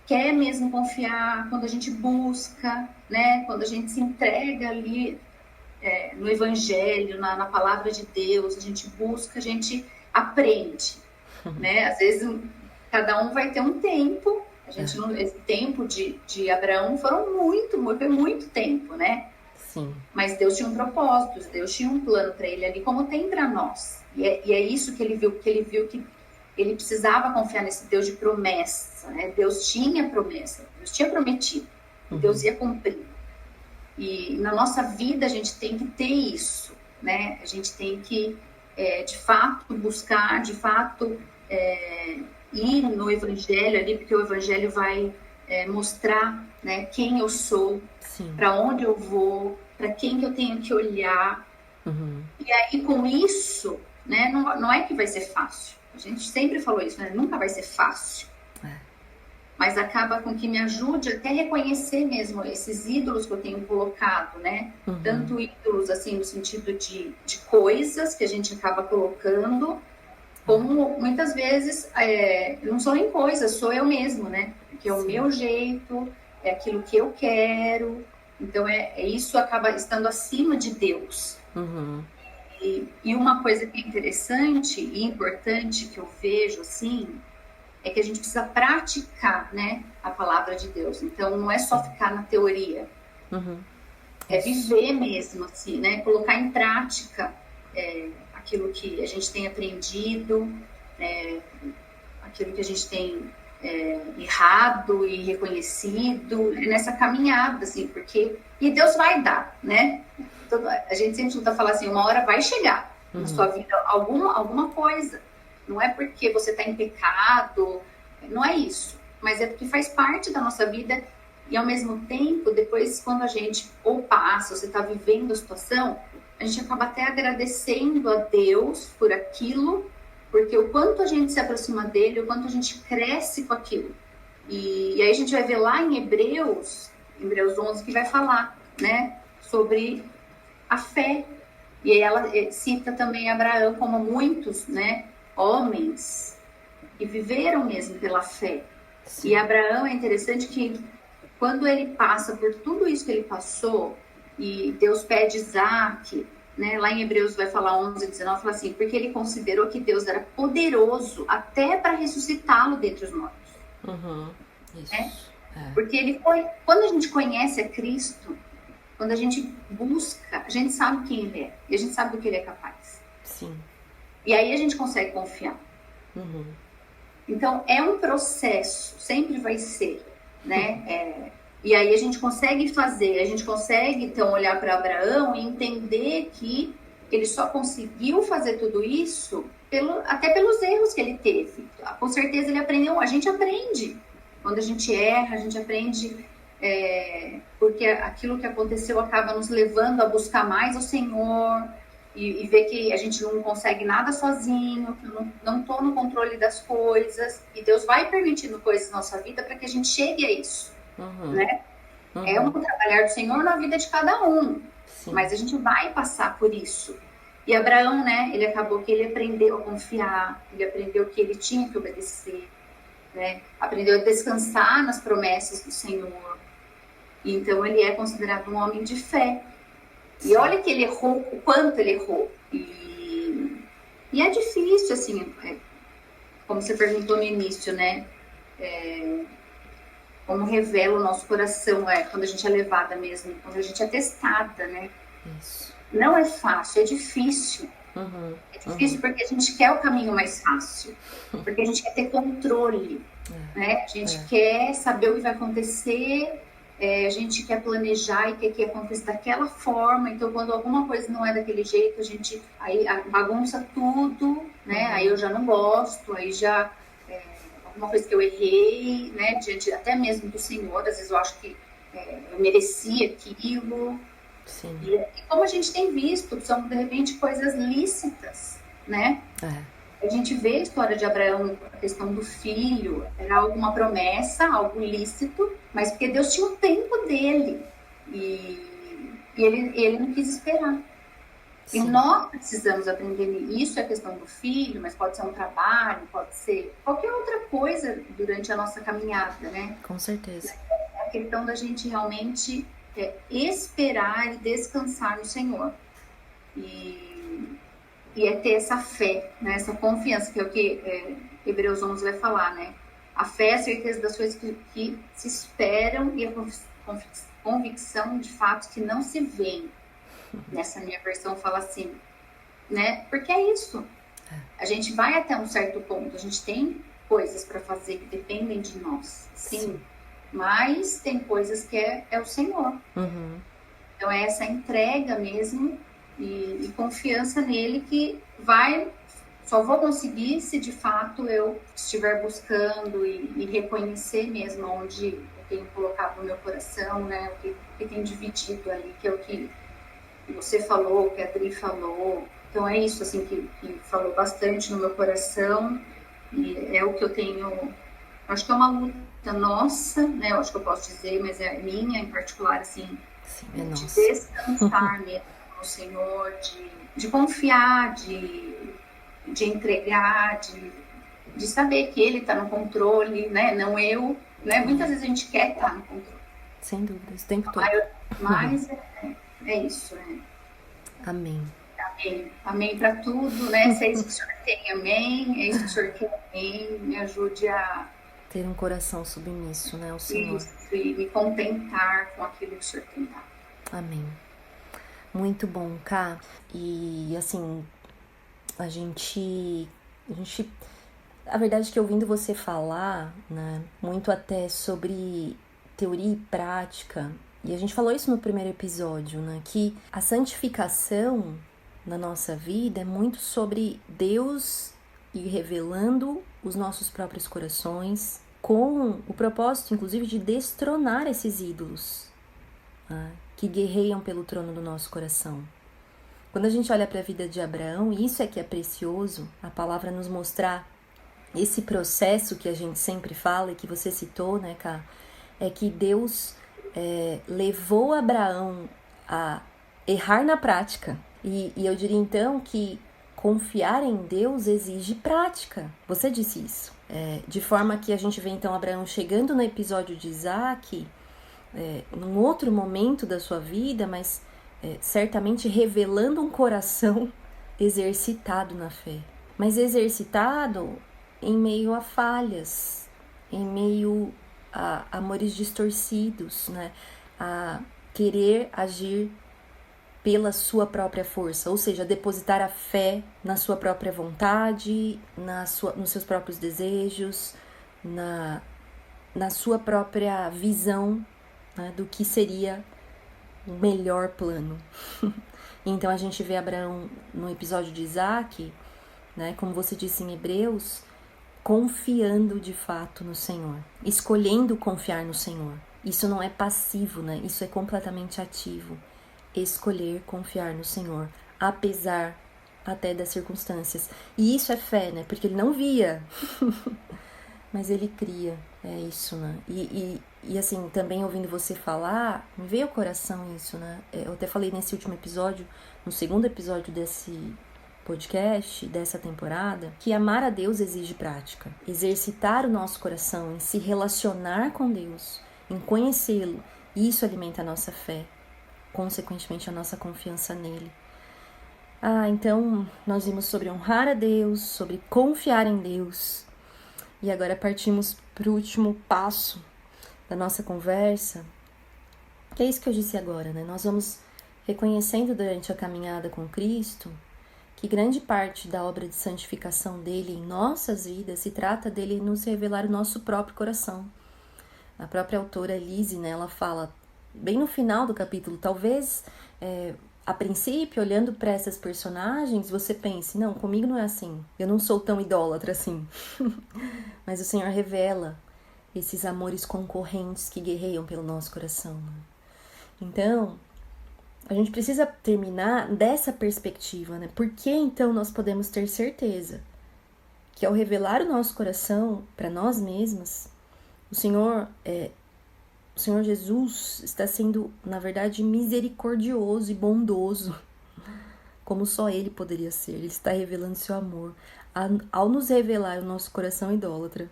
quer mesmo confiar, quando a gente busca, né? Quando a gente se entrega ali no Evangelho, na palavra de Deus, a gente busca, a gente aprende, né? Às vezes cada um vai ter um tempo. A gente não, esse tempo de Abraão foi muito tempo, né? Sim. Mas Deus tinha um propósito, Deus tinha um plano para ele ali, como tem para nós. E é isso que ele viu que ele precisava confiar nesse Deus de promessa, né? Deus tinha promessa, Deus tinha prometido, Deus ia cumprir. E na nossa vida a gente tem que ter isso, né? A gente tem que, de fato, buscar, de fato, ir no Evangelho ali, porque o Evangelho vai mostrar, né, quem eu sou, para onde eu vou, para quem que eu tenho que olhar. E aí, com isso, né, não é que vai ser fácil. A gente sempre falou isso, né? Nunca vai ser fácil. Mas acaba com que me ajude até reconhecer mesmo esses ídolos que eu tenho colocado, né? Tanto ídolos, assim, no sentido de coisas que a gente acaba colocando, como muitas vezes, não são nem coisas, sou eu mesmo, né? Porque é o meu jeito, é aquilo que eu quero. Então, isso acaba estando acima de Deus. E uma coisa que é interessante e importante que eu vejo, assim, é que a gente precisa praticar, né, a palavra de Deus. Então, não é só ficar na teoria. É viver mesmo, assim, né? Colocar em prática aquilo que a gente tem aprendido, aquilo que a gente tem errado e reconhecido nessa caminhada, assim, porque... E Deus vai dar, né? A gente sempre escuta falar assim, uma hora vai chegar na sua vida alguma coisa. Não é porque você está em pecado, não é isso. Mas é porque faz parte da nossa vida e, ao mesmo tempo, depois, quando a gente ou passa, você está vivendo a situação, a gente acaba até agradecendo a Deus por aquilo, porque o quanto a gente se aproxima dele, o quanto a gente cresce com aquilo. E aí a gente vai ver lá em Hebreus 11, que vai falar, né, sobre a fé. E aí ela cita também Abraão como muitos, né, homens que viveram mesmo pela fé. Sim. E Abraão é interessante que quando ele passa por tudo isso que ele passou, e Deus pede Isaac, né, lá em Hebreus vai falar 11:19, fala assim, porque ele considerou que Deus era poderoso até para ressuscitá-lo dentre os mortos. Isso. Porque ele foi, quando a gente conhece a Cristo, quando a gente busca, a gente sabe quem ele é, e a gente sabe do que ele é capaz. Sim. E aí a gente consegue confiar. Então, é um processo, sempre vai ser, né? E aí a gente consegue fazer, a gente consegue, então, olhar para Abraão e entender que ele só conseguiu fazer tudo isso até pelos erros que ele teve. Com certeza ele aprendeu, a gente aprende. Quando a gente erra, a gente aprende, porque aquilo que aconteceu acaba nos levando a buscar mais o Senhor, e ver que a gente não consegue nada sozinho, que eu não estou no controle das coisas, e Deus vai permitindo coisas na nossa vida para que a gente chegue a isso, né? É um trabalhar do Senhor na vida de cada um, mas a gente vai passar por isso. E Abraão, né, ele acabou que ele aprendeu a confiar, ele aprendeu que ele tinha que obedecer, né? Aprendeu a descansar nas promessas do Senhor. E então ele é considerado um homem de fé. E olha que ele errou, o quanto ele errou. E é difícil, assim, como você perguntou no início, né? Como revela o nosso coração, quando a gente é levada mesmo, quando a gente é testada, né? Isso. Não é fácil, é difícil. É difícil porque a gente quer o caminho mais fácil. Porque a gente quer ter controle, né? A gente quer saber o que vai acontecer... a gente quer planejar e quer que aconteça daquela forma, então quando alguma coisa não é daquele jeito, a gente aí bagunça tudo, né? Aí eu já não gosto, aí já alguma coisa que eu errei, né? Diante até mesmo do Senhor, às vezes eu acho que eu merecia aquilo. Sim. E como a gente tem visto, são de repente coisas lícitas, né? A gente vê a história de Abraão, a questão do filho, era alguma promessa, algo lícito, mas porque Deus tinha o tempo dele. E ele não quis esperar. Sim. E nós precisamos aprender isso, é a questão do filho, mas pode ser um trabalho, pode ser qualquer outra coisa durante a nossa caminhada, né? Com certeza. É a questão da gente realmente esperar e descansar no Senhor. E é ter essa fé, né? Essa confiança, que é o que Hebreus 11 vai falar, né? A fé é a certeza das coisas que se esperam e a convicção de fatos que não se veem. Nessa minha versão fala assim, né? Porque é isso. A gente vai até um certo ponto. A gente tem coisas para fazer que dependem de nós, sim. Mas tem coisas que é o Senhor. Uhum. Então é essa entrega mesmo e confiança nele que só vou conseguir se de fato eu estiver buscando e reconhecer mesmo onde eu tenho colocado no meu coração, né? O que tem dividido ali, que é o que você falou, que a Adri falou. Então é isso assim que falou bastante no meu coração e é o que eu tenho. Acho que é uma luta nossa, né? Eu acho que eu posso dizer, mas é minha em particular, assim, Sim, de nossa. descansar mesmo no Senhor, de confiar, de entregar, de saber que Ele está no controle, né? Não eu, né? Muitas vezes a gente quer estar no controle. Sem dúvidas, o tempo todo. Mas é isso, né? Amém. Amém. Amém para tudo, né? Se é isso que o Senhor tem, amém. É isso que o Senhor quer, amém. Me ajude a ter um coração submisso, né, ao Senhor. Isso, e me contentar com aquilo que o Senhor tem dado. Amém. Muito bom, Ká. E assim, a verdade é que ouvindo você falar, né, muito até sobre teoria e prática, e a gente falou isso no primeiro episódio, né, que a santificação na nossa vida é muito sobre Deus ir revelando os nossos próprios corações, com o propósito, inclusive, de destronar esses ídolos, né, que guerreiam pelo trono do nosso coração. Quando a gente olha para a vida de Abraão, isso é que é precioso, a palavra nos mostrar esse processo que a gente sempre fala e que você citou, né, Ká, é que Deus levou Abraão a errar na prática. E eu diria então que confiar em Deus exige prática. Você disse isso. De forma que a gente vê então Abraão chegando no episódio de Isaac, num outro momento da sua vida, mas certamente revelando um coração exercitado na fé. Mas exercitado em meio a falhas, em meio a amores distorcidos, né? A querer agir pela sua própria força, ou seja, depositar a fé na sua própria vontade, nos seus próprios desejos, na sua própria visão, né, do que seria o melhor plano. Então a gente vê Abraão no episódio de Isaac, né, como você disse em Hebreus, confiando de fato no Senhor, escolhendo confiar no Senhor. Isso não é passivo, né? Isso é completamente ativo. Escolher confiar no Senhor, apesar até das circunstâncias. E isso é fé, né? Porque ele não via, mas ele cria. É isso, né? E assim, também ouvindo você falar, me veio ao coração isso, né? Eu até falei nesse último episódio, no segundo episódio desse podcast, dessa temporada, que amar a Deus exige prática. Exercitar o nosso coração em se relacionar com Deus, em conhecê-lo, isso alimenta a nossa fé, consequentemente a nossa confiança nele. Então nós vimos sobre honrar a Deus, sobre confiar em Deus, e agora partimos para o último passo da nossa conversa, que é isso que eu disse agora, né? Nós vamos reconhecendo durante a caminhada com Cristo que grande parte da obra de santificação dele em nossas vidas se trata dele nos revelar o nosso próprio coração. A própria autora Elise, né, ela fala bem no final do capítulo, talvez a princípio, olhando para essas personagens, você pense, não, comigo não é assim, eu não sou tão idólatra assim. Mas o Senhor revela esses amores concorrentes que guerreiam pelo nosso coração, né? Então, a gente precisa terminar dessa perspectiva, né? Por que então nós podemos ter certeza que ao revelar o nosso coração para nós mesmas, o Senhor Jesus está sendo, na verdade, misericordioso e bondoso, como só Ele poderia ser. Ele está revelando seu amor. Ao nos revelar o nosso coração idólatra,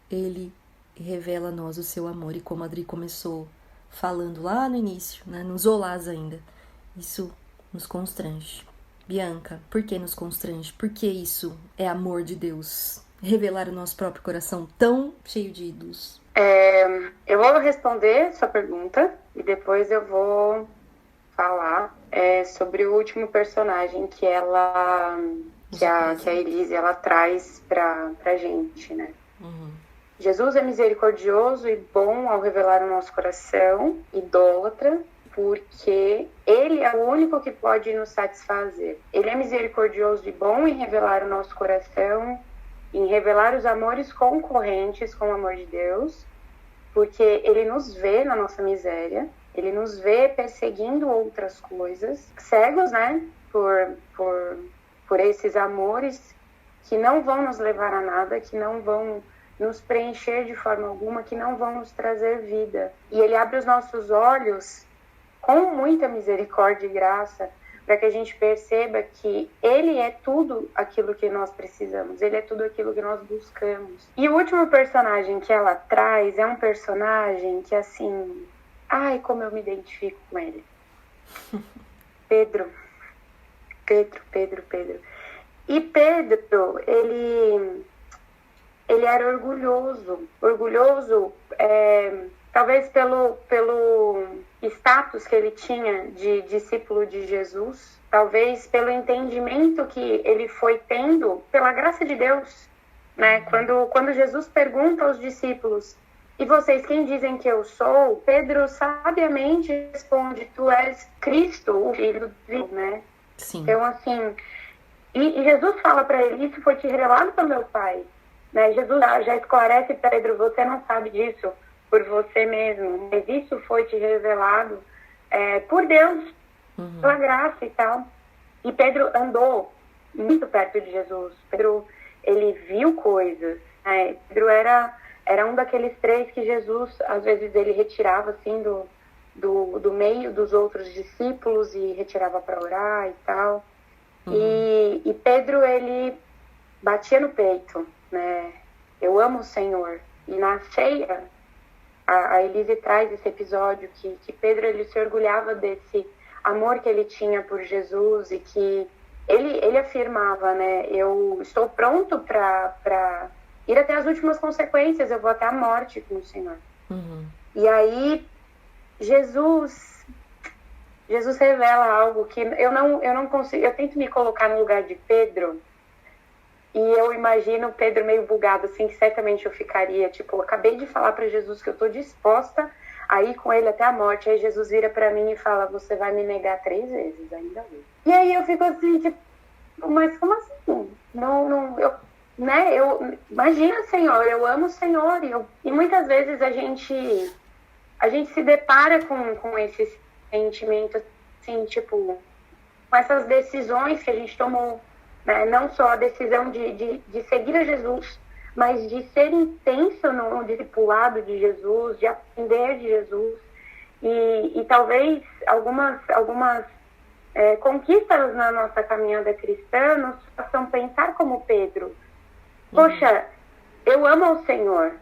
Ele revela a nós o seu amor. E como a Adri começou falando lá no início, né, nos olás ainda, isso nos constrange. Bianca, por que nos constrange? Porque isso é amor de Deus. Revelar o nosso próprio coração tão cheio de ídolos. Eu vou responder sua pergunta e depois eu vou falar sobre o último personagem que a Elise ela traz pra gente, né? Uhum. Jesus é misericordioso e bom ao revelar o nosso coração idólatra, porque Ele é o único que pode nos satisfazer. Ele é misericordioso e bom em revelar o nosso coração, em revelar os amores concorrentes com o amor de Deus, porque Ele nos vê na nossa miséria, Ele nos vê perseguindo outras coisas, cegos, né, por esses amores que não vão nos levar a nada, que não vão nos preencher de forma alguma, que não vão nos trazer vida. E Ele abre os nossos olhos com muita misericórdia e graça, para que a gente perceba que Ele é tudo aquilo que nós precisamos, Ele é tudo aquilo que nós buscamos. E o último personagem que ela traz é um personagem que, assim, ai, como eu me identifico com ele. Pedro. E Pedro, ele era orgulhoso, talvez pelo status que ele tinha de discípulo de Jesus, talvez pelo entendimento que ele foi tendo pela graça de Deus, né? Quando Jesus pergunta aos discípulos, e vocês quem dizem que eu sou? Pedro sabiamente responde, tu és Cristo, o Filho de Deus, né? Sim. Então, assim, e Jesus fala para ele, isso foi te revelado pelo meu Pai, né? Jesus já esclarece, Pedro, você não sabe disso por você mesmo, mas isso foi te revelado por Deus, pela graça e tal. E Pedro andou muito perto de Jesus. Pedro, ele viu coisas, né? Pedro era um daqueles 3 que Jesus, às vezes, ele retirava, assim, do meio dos outros discípulos e retirava para orar e tal. E Pedro, ele batia no peito, né? Eu amo o Senhor. E na ceia, a Elise traz esse episódio que Pedro, ele se orgulhava desse amor que ele tinha por Jesus e que ele afirmava, né? Eu estou pronto para ir até as últimas consequências, eu vou até a morte com o Senhor. E aí, Jesus revela algo que eu não consigo, eu tento me colocar no lugar de Pedro. E eu imagino o Pedro meio bugado, assim, que certamente eu ficaria, tipo, eu acabei de falar para Jesus que eu tô disposta a ir com ele até a morte. Aí Jesus vira para mim e fala, você vai me negar 3 vezes, ainda bem. E aí eu fico assim, tipo, mas como assim? Imagina, Senhor, eu amo o Senhor. E muitas vezes a gente se depara com esse sentimento, assim, tipo, com essas decisões que a gente tomou, né? Não só a decisão de seguir a Jesus, mas de ser intenso no discipulado de Jesus, de aprender de Jesus. E talvez algumas conquistas na nossa caminhada cristã nos façam pensar como Pedro. Poxa, eu amo ao Senhor.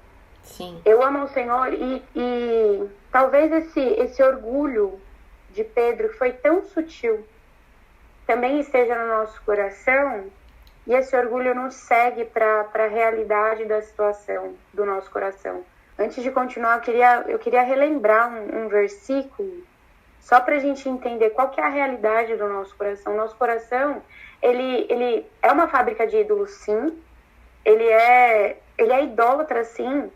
Sim. Eu amo ao Senhor e talvez esse orgulho de Pedro, que foi tão sutil, também esteja no nosso coração, e esse orgulho nos segue para a realidade da situação do nosso coração. Antes de continuar, eu queria relembrar um versículo, só para a gente entender qual que é a realidade do nosso coração. Nosso coração, ele é uma fábrica de ídolos, sim. Ele é idólatra, sim.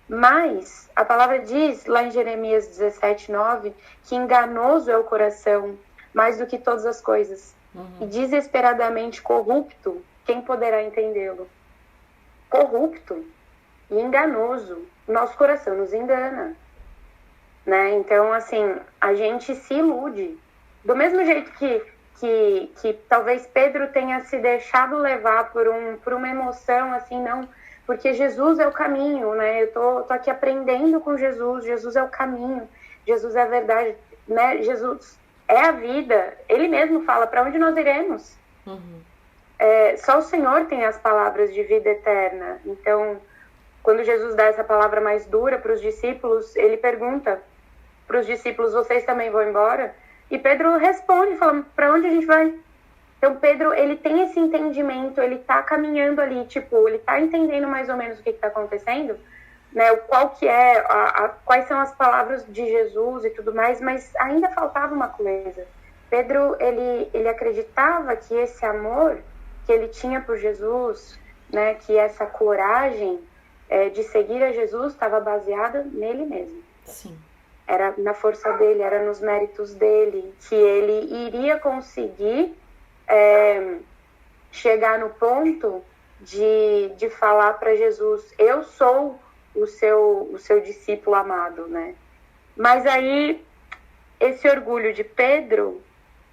Mas a palavra diz, lá em Jeremias 17:9, que enganoso é o coração, mais do que todas as coisas. E desesperadamente corrupto, quem poderá entendê-lo? Corrupto e enganoso. Nosso coração nos engana, né? Então, assim, a gente se ilude. Do mesmo jeito que que talvez Pedro tenha se deixado levar por uma emoção, assim, não, porque Jesus é o caminho, né? Eu tô aqui aprendendo com Jesus, Jesus é o caminho, Jesus é a verdade, né? Jesus é a vida. Ele mesmo fala, para onde nós iremos? Só o Senhor tem as palavras de vida eterna. Então, quando Jesus dá essa palavra mais dura para os discípulos, ele pergunta para os discípulos, vocês também vão embora? E Pedro responde, falando, para onde a gente vai? Então, Pedro, ele tem esse entendimento, ele tá caminhando ali, tipo, ele tá entendendo mais ou menos o que tá acontecendo, né? Qual que é, quais são as palavras de Jesus e tudo mais, mas ainda faltava uma coisa. Pedro, ele acreditava que esse amor que ele tinha por Jesus, né, que essa coragem de seguir a Jesus estava baseada nele mesmo. Sim. Era na força dele, era nos méritos dele, que ele iria conseguir chegar no ponto de falar para Jesus, eu sou o seu discípulo amado, né? Mas aí, esse orgulho de Pedro,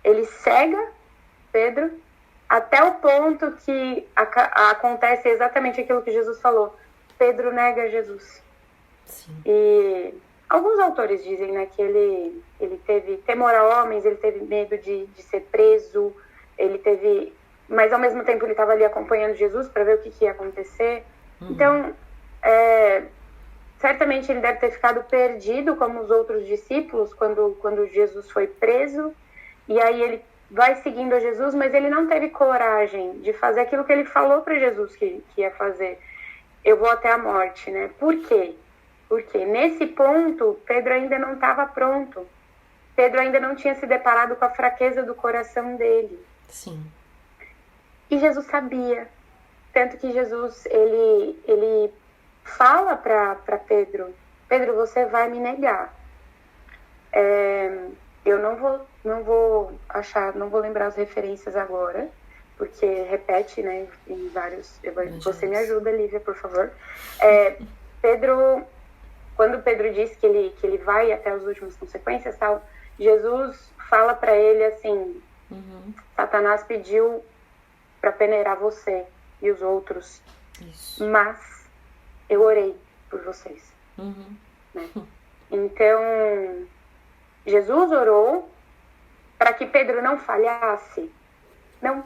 ele cega Pedro até o ponto que acontece exatamente aquilo que Jesus falou. Pedro nega Jesus. Sim. E alguns autores dizem, né, que ele teve temor a homens, ele teve medo de ser preso, ele teve... Mas, ao mesmo tempo, ele estava ali acompanhando Jesus para ver o que ia acontecer. Então, certamente ele deve ter ficado perdido, como os outros discípulos, quando Jesus foi preso. E aí ele vai seguindo a Jesus, mas ele não teve coragem de fazer aquilo que ele falou para Jesus que ia fazer. Eu vou até a morte, né? Por quê? Porque nesse ponto, Pedro ainda não estava pronto. Pedro ainda não tinha se deparado com a fraqueza do coração dele. Sim. E Jesus sabia. Tanto que Jesus, ele fala para Pedro, Pedro, você vai me negar. Eu não vou lembrar as referências agora, porque repete, né, em vários... Você me ajuda, Lívia, por favor. Pedro, quando Pedro diz que ele vai até as últimas consequências, tal, Jesus fala para ele assim, Satanás pediu para peneirar você e os outros, mas eu orei por vocês. Né? Então, Jesus orou para que Pedro não falhasse. Não.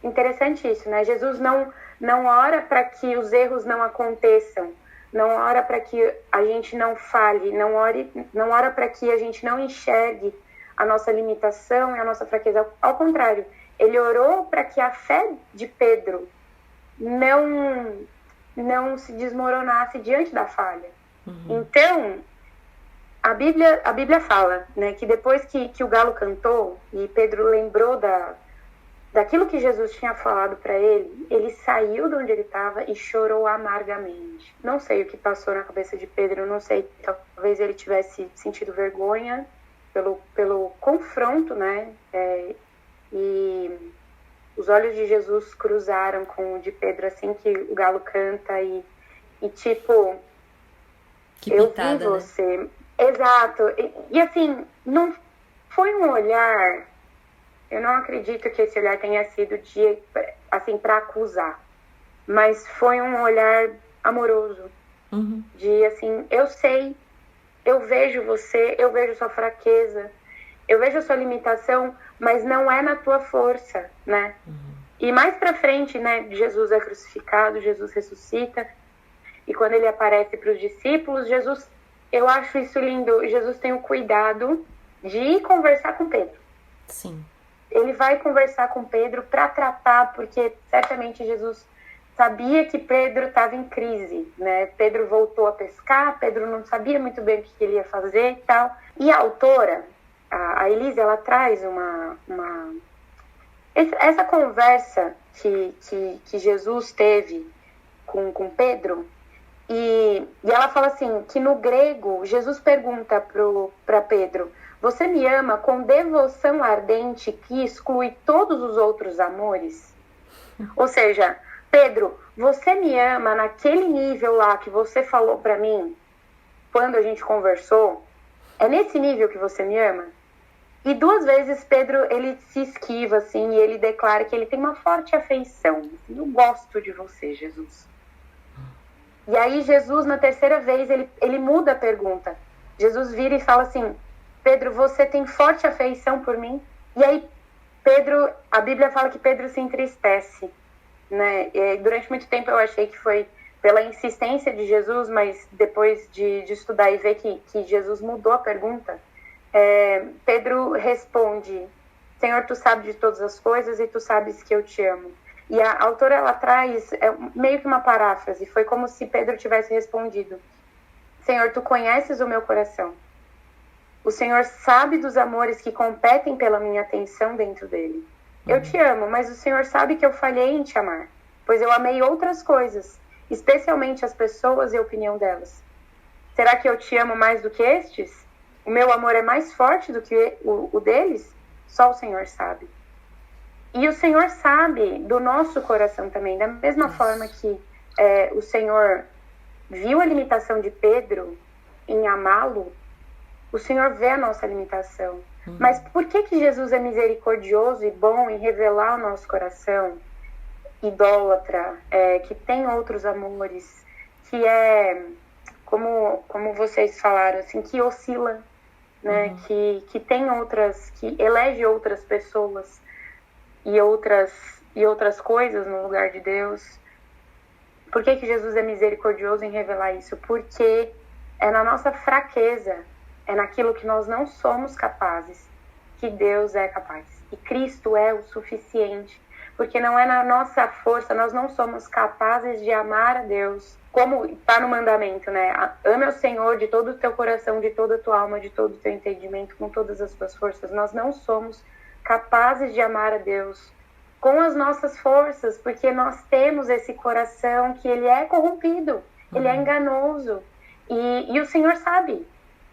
Interessante isso, né? Jesus não ora para que os erros não aconteçam, não ora para que a gente não falhe, não ora para que a gente não enxergue a nossa limitação e a nossa fraqueza. Ao contrário, ele orou para que a fé de Pedro não se desmoronasse diante da falha. Então, a Bíblia fala, né, que depois que o galo cantou e Pedro lembrou daquilo que Jesus tinha falado para ele saiu de onde ele estava e chorou amargamente. Não sei o que passou na cabeça de Pedro, não sei, talvez ele tivesse sentido vergonha pelo confronto, né, e os olhos de Jesus cruzaram com o de Pedro assim que o galo canta e tipo, que pitada, eu vi você, né? Exato, e assim, não foi um olhar, eu não acredito que esse olhar tenha sido assim, para acusar, mas foi um olhar amoroso, de assim, eu sei, eu vejo você, eu vejo sua fraqueza, eu vejo a sua limitação, mas não é na tua força, né? E mais pra frente, né, Jesus é crucificado, Jesus ressuscita, e quando ele aparece para os discípulos, Jesus, eu acho isso lindo, Jesus tem o cuidado de ir conversar com Pedro. Sim. Ele vai conversar com Pedro para tratar, porque certamente Jesus sabia que Pedro estava em crise, né? Pedro voltou a pescar, Pedro não sabia muito bem o que ele ia fazer e tal. E a autora, a Elise, ela traz essa conversa que Jesus teve com Pedro, e ela fala assim, que no grego, Jesus pergunta para Pedro, você me ama com devoção ardente que exclui todos os outros amores? Ou seja, Pedro, você me ama naquele nível lá que você falou para mim, quando a gente conversou? É nesse nível que você me ama? E 2 vezes Pedro, ele se esquiva, assim, e ele declara que ele tem uma forte afeição. Assim, eu gosto de você, Jesus. E aí Jesus, na 3ª vez, ele muda a pergunta. Jesus vira e fala assim, Pedro, você tem forte afeição por mim? E aí Pedro, a Bíblia fala que Pedro se entristece, né? E durante muito tempo eu achei que foi pela insistência de Jesus, mas depois de estudar e ver que Jesus mudou a pergunta, Pedro responde, Senhor, tu sabes de todas as coisas e tu sabes que eu te amo. E a autora, ela traz meio que uma paráfrase, foi como se Pedro tivesse respondido, Senhor, tu conheces o meu coração. O Senhor sabe dos amores que competem pela minha atenção dentro dele. Eu te amo, mas o Senhor sabe que eu falhei em te amar, pois eu amei outras coisas, especialmente as pessoas e a opinião delas. Será que eu te amo mais do que estes? O meu amor é mais forte do que o deles? Só o Senhor sabe. E o Senhor sabe do nosso coração também, da mesma forma que o Senhor viu a limitação de Pedro em amá-lo, o Senhor vê a nossa limitação. Mas por que Jesus é misericordioso e bom em revelar o nosso coração idólatra, que tem outros amores, que como vocês falaram, assim, que oscila, né? Que tem outras, que elege outras pessoas e outras coisas no lugar de Deus? Por que Jesus é misericordioso em revelar isso? Porque é na nossa fraqueza, é naquilo que nós não somos capazes, que Deus é capaz. E Cristo é o suficiente. Porque não é na nossa força, nós não somos capazes de amar a Deus. Como está no mandamento, né? Ame ao Senhor de todo o teu coração, de toda a tua alma, de todo o teu entendimento, com todas as tuas forças. Nós não somos capazes de amar a Deus com as nossas forças, porque nós temos esse coração que ele é corrompido, ele é enganoso. E o Senhor sabe.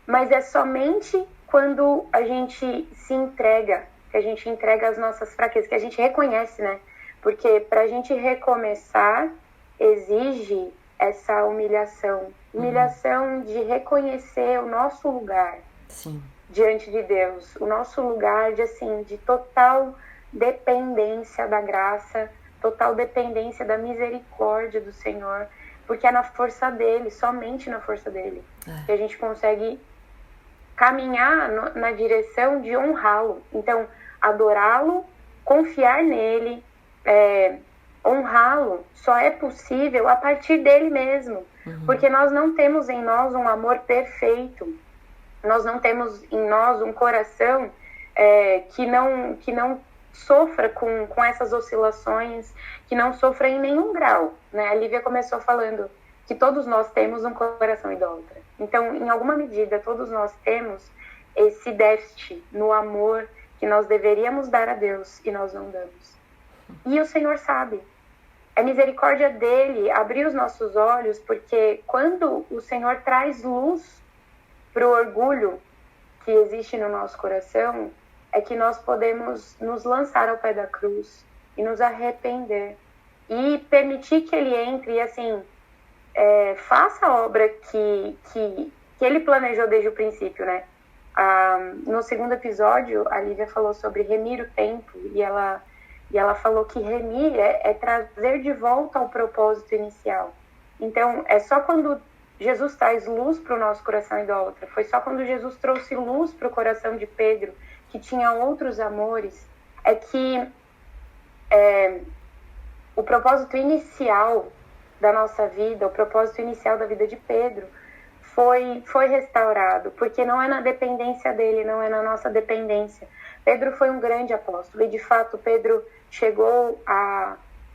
Mas é somente quando a gente se entrega, que a gente entrega as nossas fraquezas, que a gente reconhece, né? Porque para a gente recomeçar, exige essa humilhação. Humilhação de reconhecer o nosso lugar diante de Deus. O nosso lugar de total dependência da graça, total dependência da misericórdia do Senhor. Porque é na força dele, somente na força dele, que a gente consegue caminhar na direção de honrá-lo. Então, adorá-lo, confiar nele, honrá-lo, só é possível a partir dele mesmo. Porque nós não temos em nós um amor perfeito. Nós não temos em nós um coração que não sofra com essas oscilações, que não sofra em nenhum grau, né? A Lívia começou falando que todos nós temos um coração idólatra. Então, em alguma medida, todos nós temos esse déficit no amor que nós deveríamos dar a Deus e nós não damos. E o Senhor sabe. É misericórdia dele abrir os nossos olhos, porque quando o Senhor traz luz para o orgulho que existe no nosso coração, é que nós podemos nos lançar ao pé da cruz e nos arrepender e permitir que ele entre e, assim, faça a obra que ele planejou desde o princípio, né? No 2º episódio, a Lívia falou sobre remir o tempo e ela falou que remir é trazer de volta ao propósito inicial. Então, é só quando Jesus traz luz para o nosso coração idólatra, foi só quando Jesus trouxe luz para o coração de Pedro, que tinha outros amores, é que o propósito inicial da nossa vida, o propósito inicial da vida de Pedro foi restaurado, porque não é na dependência dele, não é na nossa dependência. Pedro foi um grande apóstolo e, de fato, Pedro chegou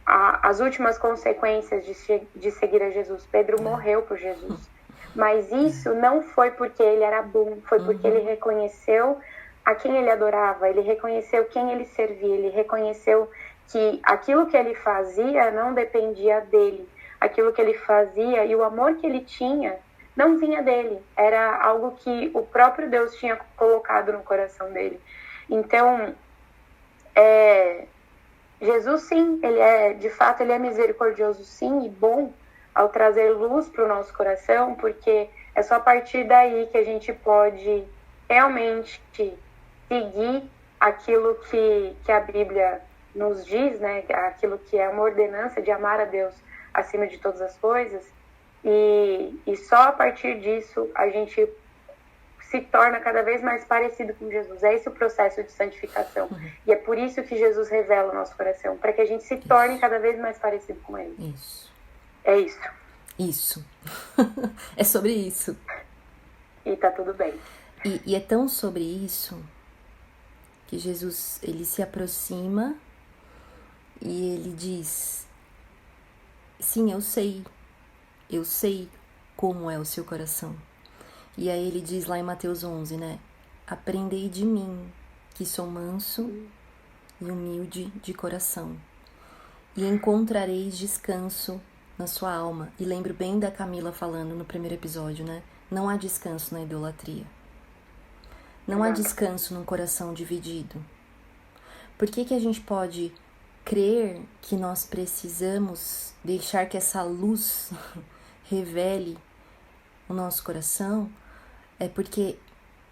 às últimas consequências de seguir a Jesus. Pedro morreu por Jesus. Mas isso não foi porque ele era bom, foi porque ele reconheceu a quem ele adorava, ele reconheceu quem ele servia, ele reconheceu que aquilo que ele fazia não dependia dele, aquilo que ele fazia e o amor que ele tinha não vinha dele, era algo que o próprio Deus tinha colocado no coração dele. Então, Jesus, sim, de fato, ele é misericordioso, sim, e bom ao trazer luz para o nosso coração, porque é só a partir daí que a gente pode realmente seguir aquilo que a Bíblia nos diz, né? Aquilo que é uma ordenança de amar a Deus acima de todas as coisas. E só a partir disso a gente se torna cada vez mais parecido com Jesus. É esse o processo de santificação. E é por isso que Jesus revela o nosso coração, para que a gente se torne cada vez mais parecido com Ele. Isso. É isso. Isso. É sobre isso. E tá tudo bem. E é tão sobre isso que Jesus, ele se aproxima e ele diz: sim, eu sei como é o seu coração. E aí ele diz lá em Mateus 11, né? Aprendei de mim, que sou manso e humilde de coração, e encontrareis descanso na sua alma. E lembro bem da Camila falando no primeiro episódio, né? Não há descanso na idolatria. Não há descanso num coração dividido. Por que a gente pode crer que nós precisamos deixar que essa luz revele o nosso coração? É porque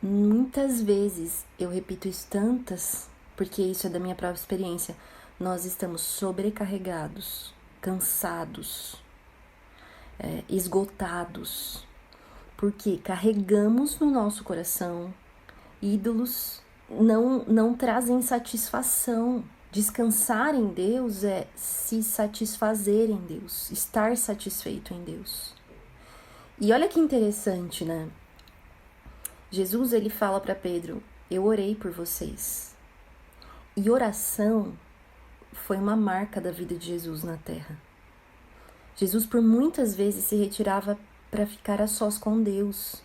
muitas vezes, eu repito isso tantas, porque isso é da minha própria experiência, nós estamos sobrecarregados, cansados, esgotados, porque carregamos no nosso coração ídolos, não trazem satisfação. Descansar em Deus é se satisfazer em Deus, estar satisfeito em Deus. E olha que interessante, né? Jesus, ele fala para Pedro: eu orei por vocês. E oração foi uma marca da vida de Jesus na terra. Jesus por muitas vezes se retirava para ficar a sós com Deus.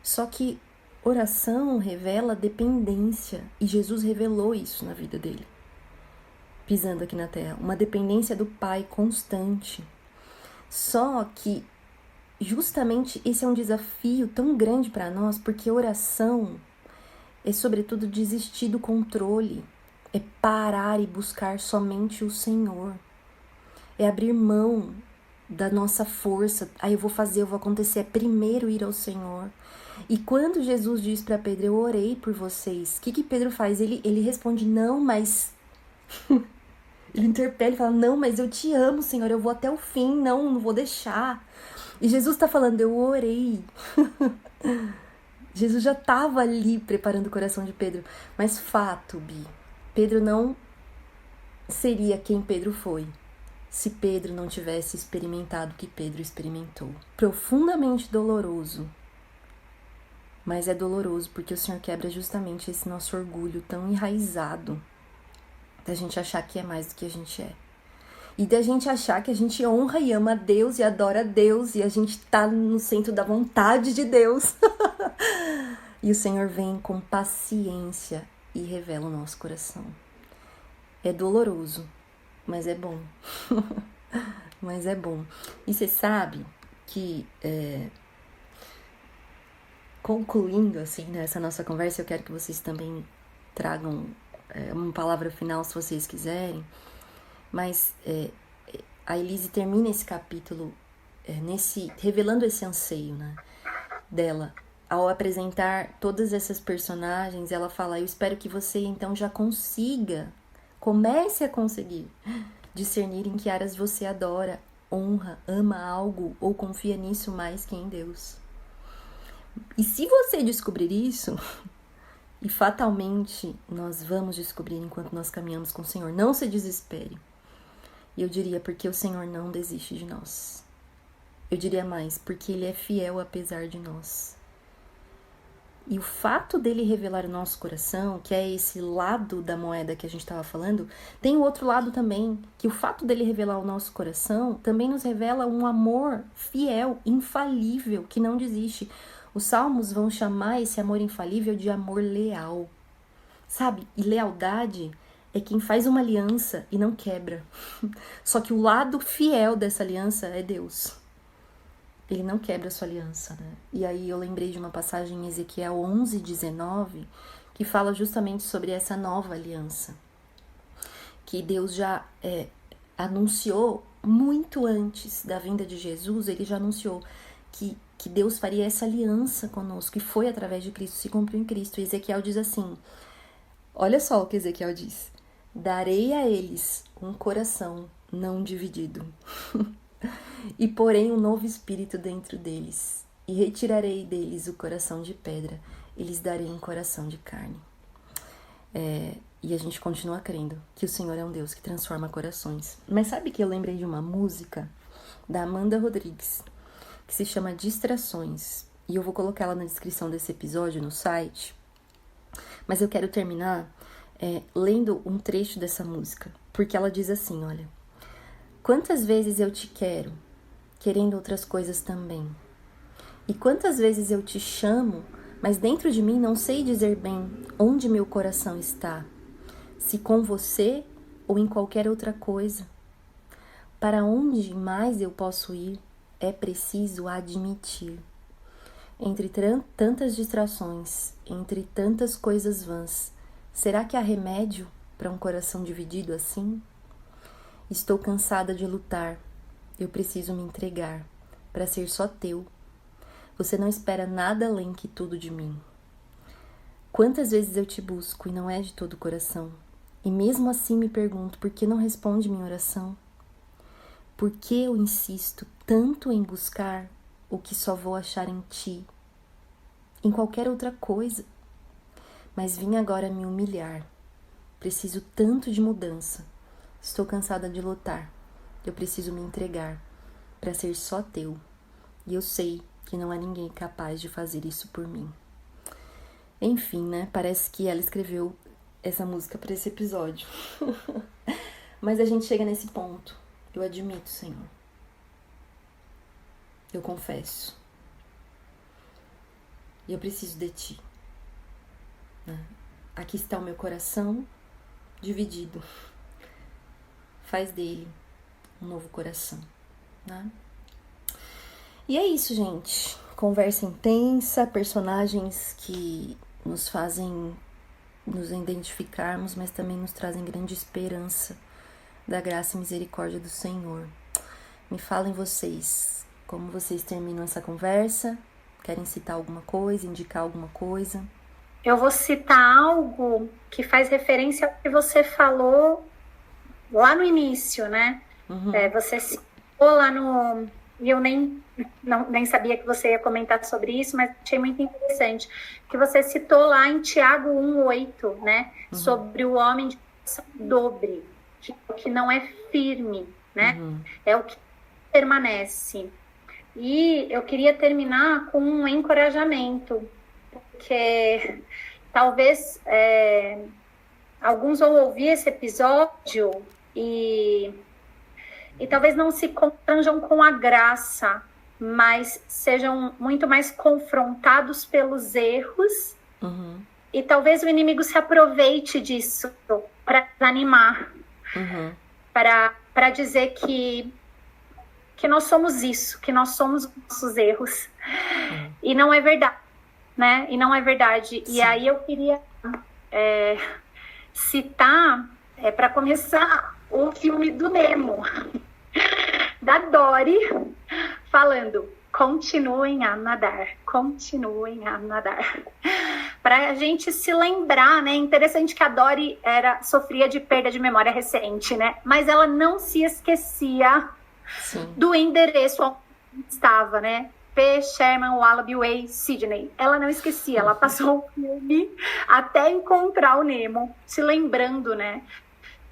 Só que oração revela dependência, e Jesus revelou isso na vida dele, pisando aqui na terra, uma dependência do Pai constante. Só que justamente esse é um desafio tão grande para nós, porque oração é sobretudo desistir do controle, é parar e buscar somente o Senhor, é abrir mão da nossa força. Aí eu vou fazer, eu vou acontecer, é primeiro ir ao Senhor. E quando Jesus diz para Pedro: eu orei por vocês, o que Pedro faz? Ele responde: não, mas ele interpela e fala: não, mas eu te amo, Senhor, eu vou até o fim, não vou deixar. E Jesus está falando: eu orei. Jesus já estava ali preparando o coração de Pedro. Mas fato, Bi, Pedro não seria quem Pedro foi se Pedro não tivesse experimentado o que Pedro experimentou. Profundamente doloroso. Mas é doloroso porque o Senhor quebra justamente esse nosso orgulho tão enraizado da gente achar que é mais do que a gente é. E da gente achar que a gente honra e ama a Deus e adora a Deus e a gente tá no centro da vontade de Deus. E o Senhor vem com paciência e revela o nosso coração. É doloroso, mas é bom. Mas é bom. E você sabe que, concluindo assim, né, essa nossa conversa, eu quero que vocês também tragam uma palavra final, se vocês quiserem. Mas a Elise termina esse capítulo revelando esse anseio, né, dela. Ao apresentar todas essas personagens, ela fala: eu espero que você então já comece a conseguir discernir em que áreas você adora, honra, ama algo ou confia nisso mais que em Deus. E se você descobrir isso, e fatalmente nós vamos descobrir enquanto nós caminhamos com o Senhor, não se desespere. E eu diria: porque o Senhor não desiste de nós. Eu diria mais: porque Ele é fiel apesar de nós. E o fato dele revelar o nosso coração, que é esse lado da moeda que a gente estava falando, tem o outro lado também, que o fato dele revelar o nosso coração também nos revela um amor fiel, infalível, que não desiste. Os salmos vão chamar esse amor infalível de amor leal, sabe? E lealdade é quem faz uma aliança e não quebra. Só que o lado fiel dessa aliança é Deus. Ele não quebra a sua aliança, né? E aí eu lembrei de uma passagem em Ezequiel 11:19, que fala justamente sobre essa nova aliança, que Deus já anunciou muito antes da vinda de Jesus. Ele já anunciou que Deus faria essa aliança conosco, e foi através de Cristo, se cumpriu em Cristo. E Ezequiel diz assim: Olha só o que Ezequiel diz. Darei a eles um coração não dividido. E porei um novo espírito dentro deles. E retirarei deles o coração de pedra. E lhes darei um coração de carne. E a gente continua crendo que o Senhor é um Deus que transforma corações. Mas sabe que eu lembrei de uma música da Amanda Rodrigues, que se chama Distrações. E eu vou colocar ela na descrição desse episódio no site. Mas eu quero terminar lendo um trecho dessa música. Porque ela diz assim, olha. Quantas vezes eu te quero, querendo outras coisas também. E quantas vezes eu te chamo, mas dentro de mim não sei dizer bem onde meu coração está. Se com você ou em qualquer outra coisa. Para onde mais eu posso ir, é preciso admitir. Entre tantas distrações, entre tantas coisas vãs, será que há remédio para um coração dividido assim? Estou cansada de lutar, eu preciso me entregar, para ser só teu. Você não espera nada além que tudo de mim. Quantas vezes eu te busco e não é de todo o coração? E mesmo assim me pergunto, por que não responde minha oração? Por que eu insisto tanto em buscar o que só vou achar em ti? Em qualquer outra coisa? Mas vim agora me humilhar. Preciso tanto de mudança. Estou cansada de lutar. Eu preciso me entregar para ser só teu. E eu sei que não há ninguém capaz de fazer isso por mim. Enfim, né? Parece que ela escreveu essa música para esse episódio. Mas a gente chega nesse ponto. Eu admito, Senhor. Eu confesso. E eu preciso de ti. Né? Aqui está o meu coração dividido. Faz dele um novo coração, né? E é isso, gente. Conversa intensa, personagens que nos fazem nos identificarmos, mas também nos trazem grande esperança da graça e misericórdia do Senhor. Me falem vocês, como vocês terminam essa conversa? Querem citar alguma coisa, indicar alguma coisa? Eu vou citar algo que faz referência ao que você falou lá no início, né? Uhum. Você citou lá no... E eu nem sabia que você ia comentar sobre isso, mas achei muito interessante. Que você citou lá em Tiago 1:8, né? Uhum. Sobre o homem de coração dobre, que não é firme, né? Uhum. É o que permanece. E eu queria terminar com um encorajamento, porque talvez alguns vão ouvir esse episódio e talvez não se constranjam com a graça, mas sejam muito mais confrontados pelos erros. Uhum. E talvez o inimigo se aproveite disso para desanimar, Uhum. para dizer que nós somos isso, que nós somos os nossos erros. Uhum. E não é verdade, né? E não é verdade. Sim. E aí eu queria citar, para começar, o filme do Nemo, da Dory, falando: continuem a nadar, continuem a nadar. Para a gente se lembrar, né? Interessante que a Dory sofria de perda de memória recente, né? Mas ela não se esquecia Sim. do endereço onde estava, né? P. Sherman Wallaby Way, Sydney. Ela não esquecia, ela passou o filme até encontrar o Nemo, se lembrando, né?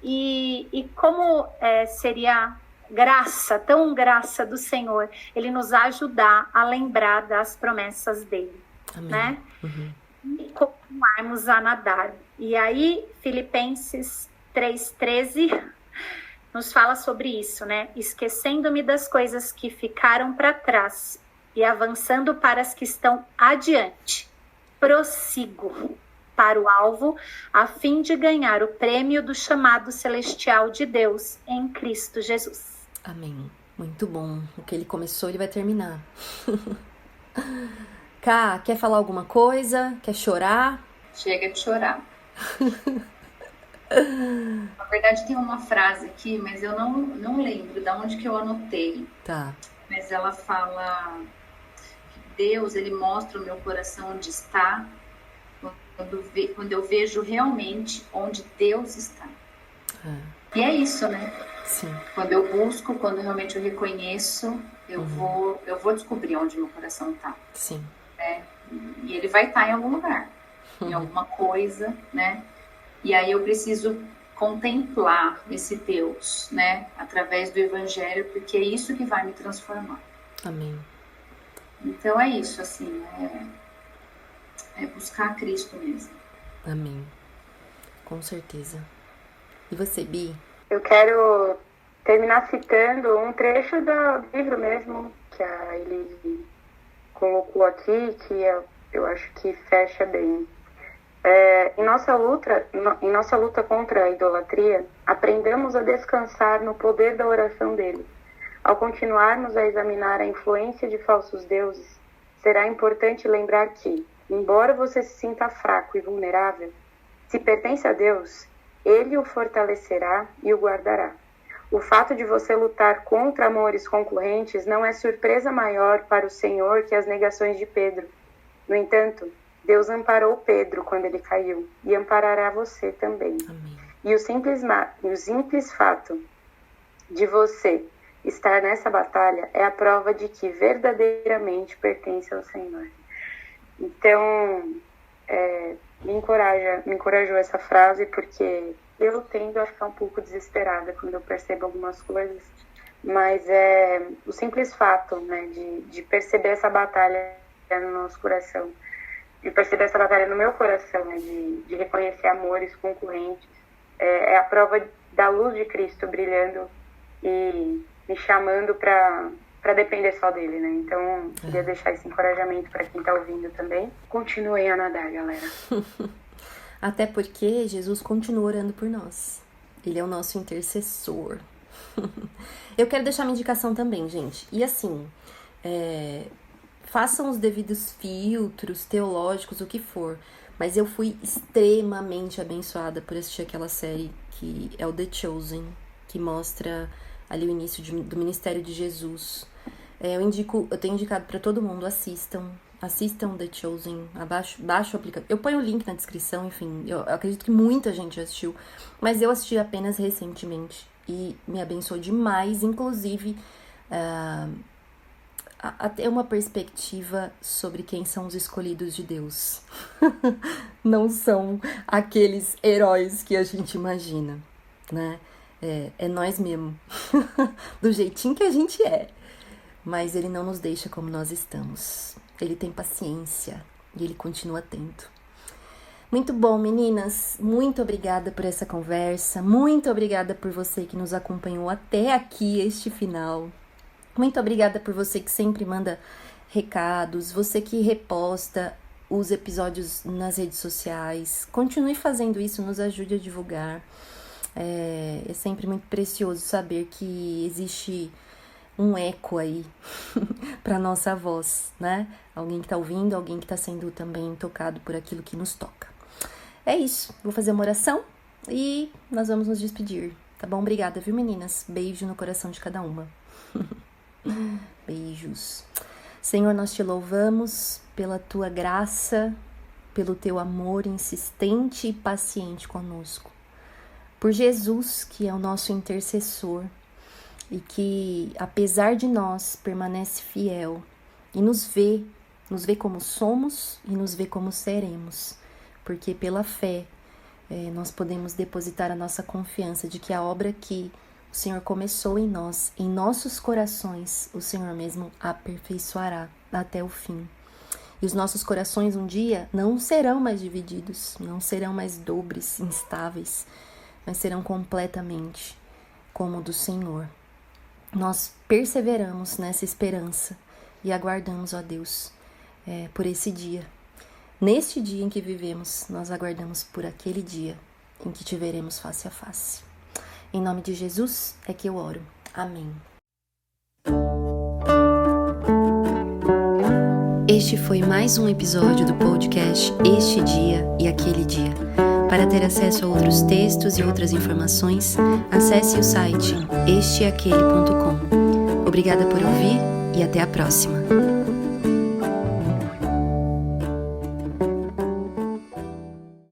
E como seria graça, tão graça do Senhor, Ele nos ajudar a lembrar das promessas dele. Amém. Né? Uhum. E continuarmos a nadar. E aí, Filipenses 3:13 nos fala sobre isso, né? Esquecendo-me das coisas que ficaram para trás e avançando para as que estão adiante, prossigo para o alvo, a fim de ganhar o prêmio do chamado celestial de Deus em Cristo Jesus. Amém. Muito bom. O que ele começou, ele vai terminar. Ká, quer falar alguma coisa? Quer chorar? Chega de chorar. Na verdade, tem uma frase aqui, mas eu não lembro de onde que eu anotei. Tá. Mas ela fala que Deus, ele mostra o meu coração onde está, quando eu vejo realmente onde Deus está. E é isso, né? Sim. Quando eu busco, quando realmente eu reconheço, eu vou descobrir onde meu coração está. Sim. Né? E ele vai estar em algum lugar, em alguma coisa, né? E aí eu preciso contemplar esse Deus, né? Através do Evangelho, porque é isso que vai me transformar. Amém. Então é isso, assim, é buscar Cristo mesmo. Amém. Com certeza. E você, Bi? Eu quero terminar citando um trecho do livro mesmo, que a Elise colocou aqui, que eu acho que fecha bem. Em nossa luta contra a idolatria, aprendamos a descansar no poder da oração dele. Ao continuarmos a examinar a influência de falsos deuses, será importante lembrar que, embora você se sinta fraco e vulnerável, se pertence a Deus, ele o fortalecerá e o guardará. O fato de você lutar contra amores concorrentes não é surpresa maior para o Senhor que as negações de Pedro. No entanto, Deus amparou Pedro quando ele caiu e amparará você também. Amém. E o simples fato de você estar nessa batalha é a prova de que verdadeiramente pertence ao Senhor. Então, me encorajou essa frase, porque eu tendo a ficar um pouco desesperada quando eu percebo algumas coisas, mas é o simples fato, né, de perceber essa batalha no nosso coração, de perceber essa batalha no meu coração, né, de reconhecer amores concorrentes, é a prova da luz de Cristo brilhando e me chamando para depender só dele, né? Então, queria deixar esse encorajamento para quem está ouvindo também. Continuem a nadar, galera. Até porque Jesus continua orando por nós. Ele é o nosso intercessor. Eu quero deixar minha indicação também, gente. E assim, façam os devidos filtros teológicos, o que for. Mas eu fui extremamente abençoada por assistir aquela série que é o The Chosen, que mostra ali o início do ministério de Jesus. Eu tenho indicado para todo mundo, assistam The Chosen, baixa o aplicativo. Eu ponho o link na descrição, enfim, eu acredito que muita gente já assistiu, mas eu assisti apenas recentemente e me abençoou demais, inclusive a ter uma perspectiva sobre quem são os escolhidos de Deus. Não são aqueles heróis que a gente imagina, né? É nós mesmo, do jeitinho que a gente é, mas ele não nos deixa como nós estamos. Ele tem paciência e ele continua atento. Muito bom, meninas, muito obrigada por essa conversa, muito obrigada por você que nos acompanhou até aqui, este final. Muito obrigada por você que sempre manda recados, você que reposta os episódios nas redes sociais. Continue fazendo isso, nos ajude a divulgar. É sempre muito precioso saber que existe um eco aí para nossa voz, né? Alguém que tá ouvindo, alguém que tá sendo também tocado por aquilo que nos toca. É isso, vou fazer uma oração e nós vamos nos despedir, tá bom? Obrigada, viu, meninas? Beijo no coração de cada uma. Beijos. Senhor, nós te louvamos pela tua graça, pelo teu amor insistente e paciente conosco. Por Jesus, que é o nosso intercessor e que, apesar de nós, permanece fiel e nos vê como somos e nos vê como seremos, porque pela fé nós podemos depositar a nossa confiança de que a obra que o Senhor começou em nós, em nossos corações, o Senhor mesmo aperfeiçoará até o fim. E os nossos corações um dia não serão mais divididos, não serão mais dobres, instáveis, mas serão completamente como o do Senhor. Nós perseveramos nessa esperança e aguardamos, ó Deus, por esse dia. Neste dia em que vivemos, nós aguardamos por aquele dia em que te veremos face a face. Em nome de Jesus é que eu oro. Amém. Este foi mais um episódio do podcast Este Dia e Aquele Dia. Para ter acesso a outros textos e outras informações, acesse o site esteaquele.com. Obrigada por ouvir e até a próxima.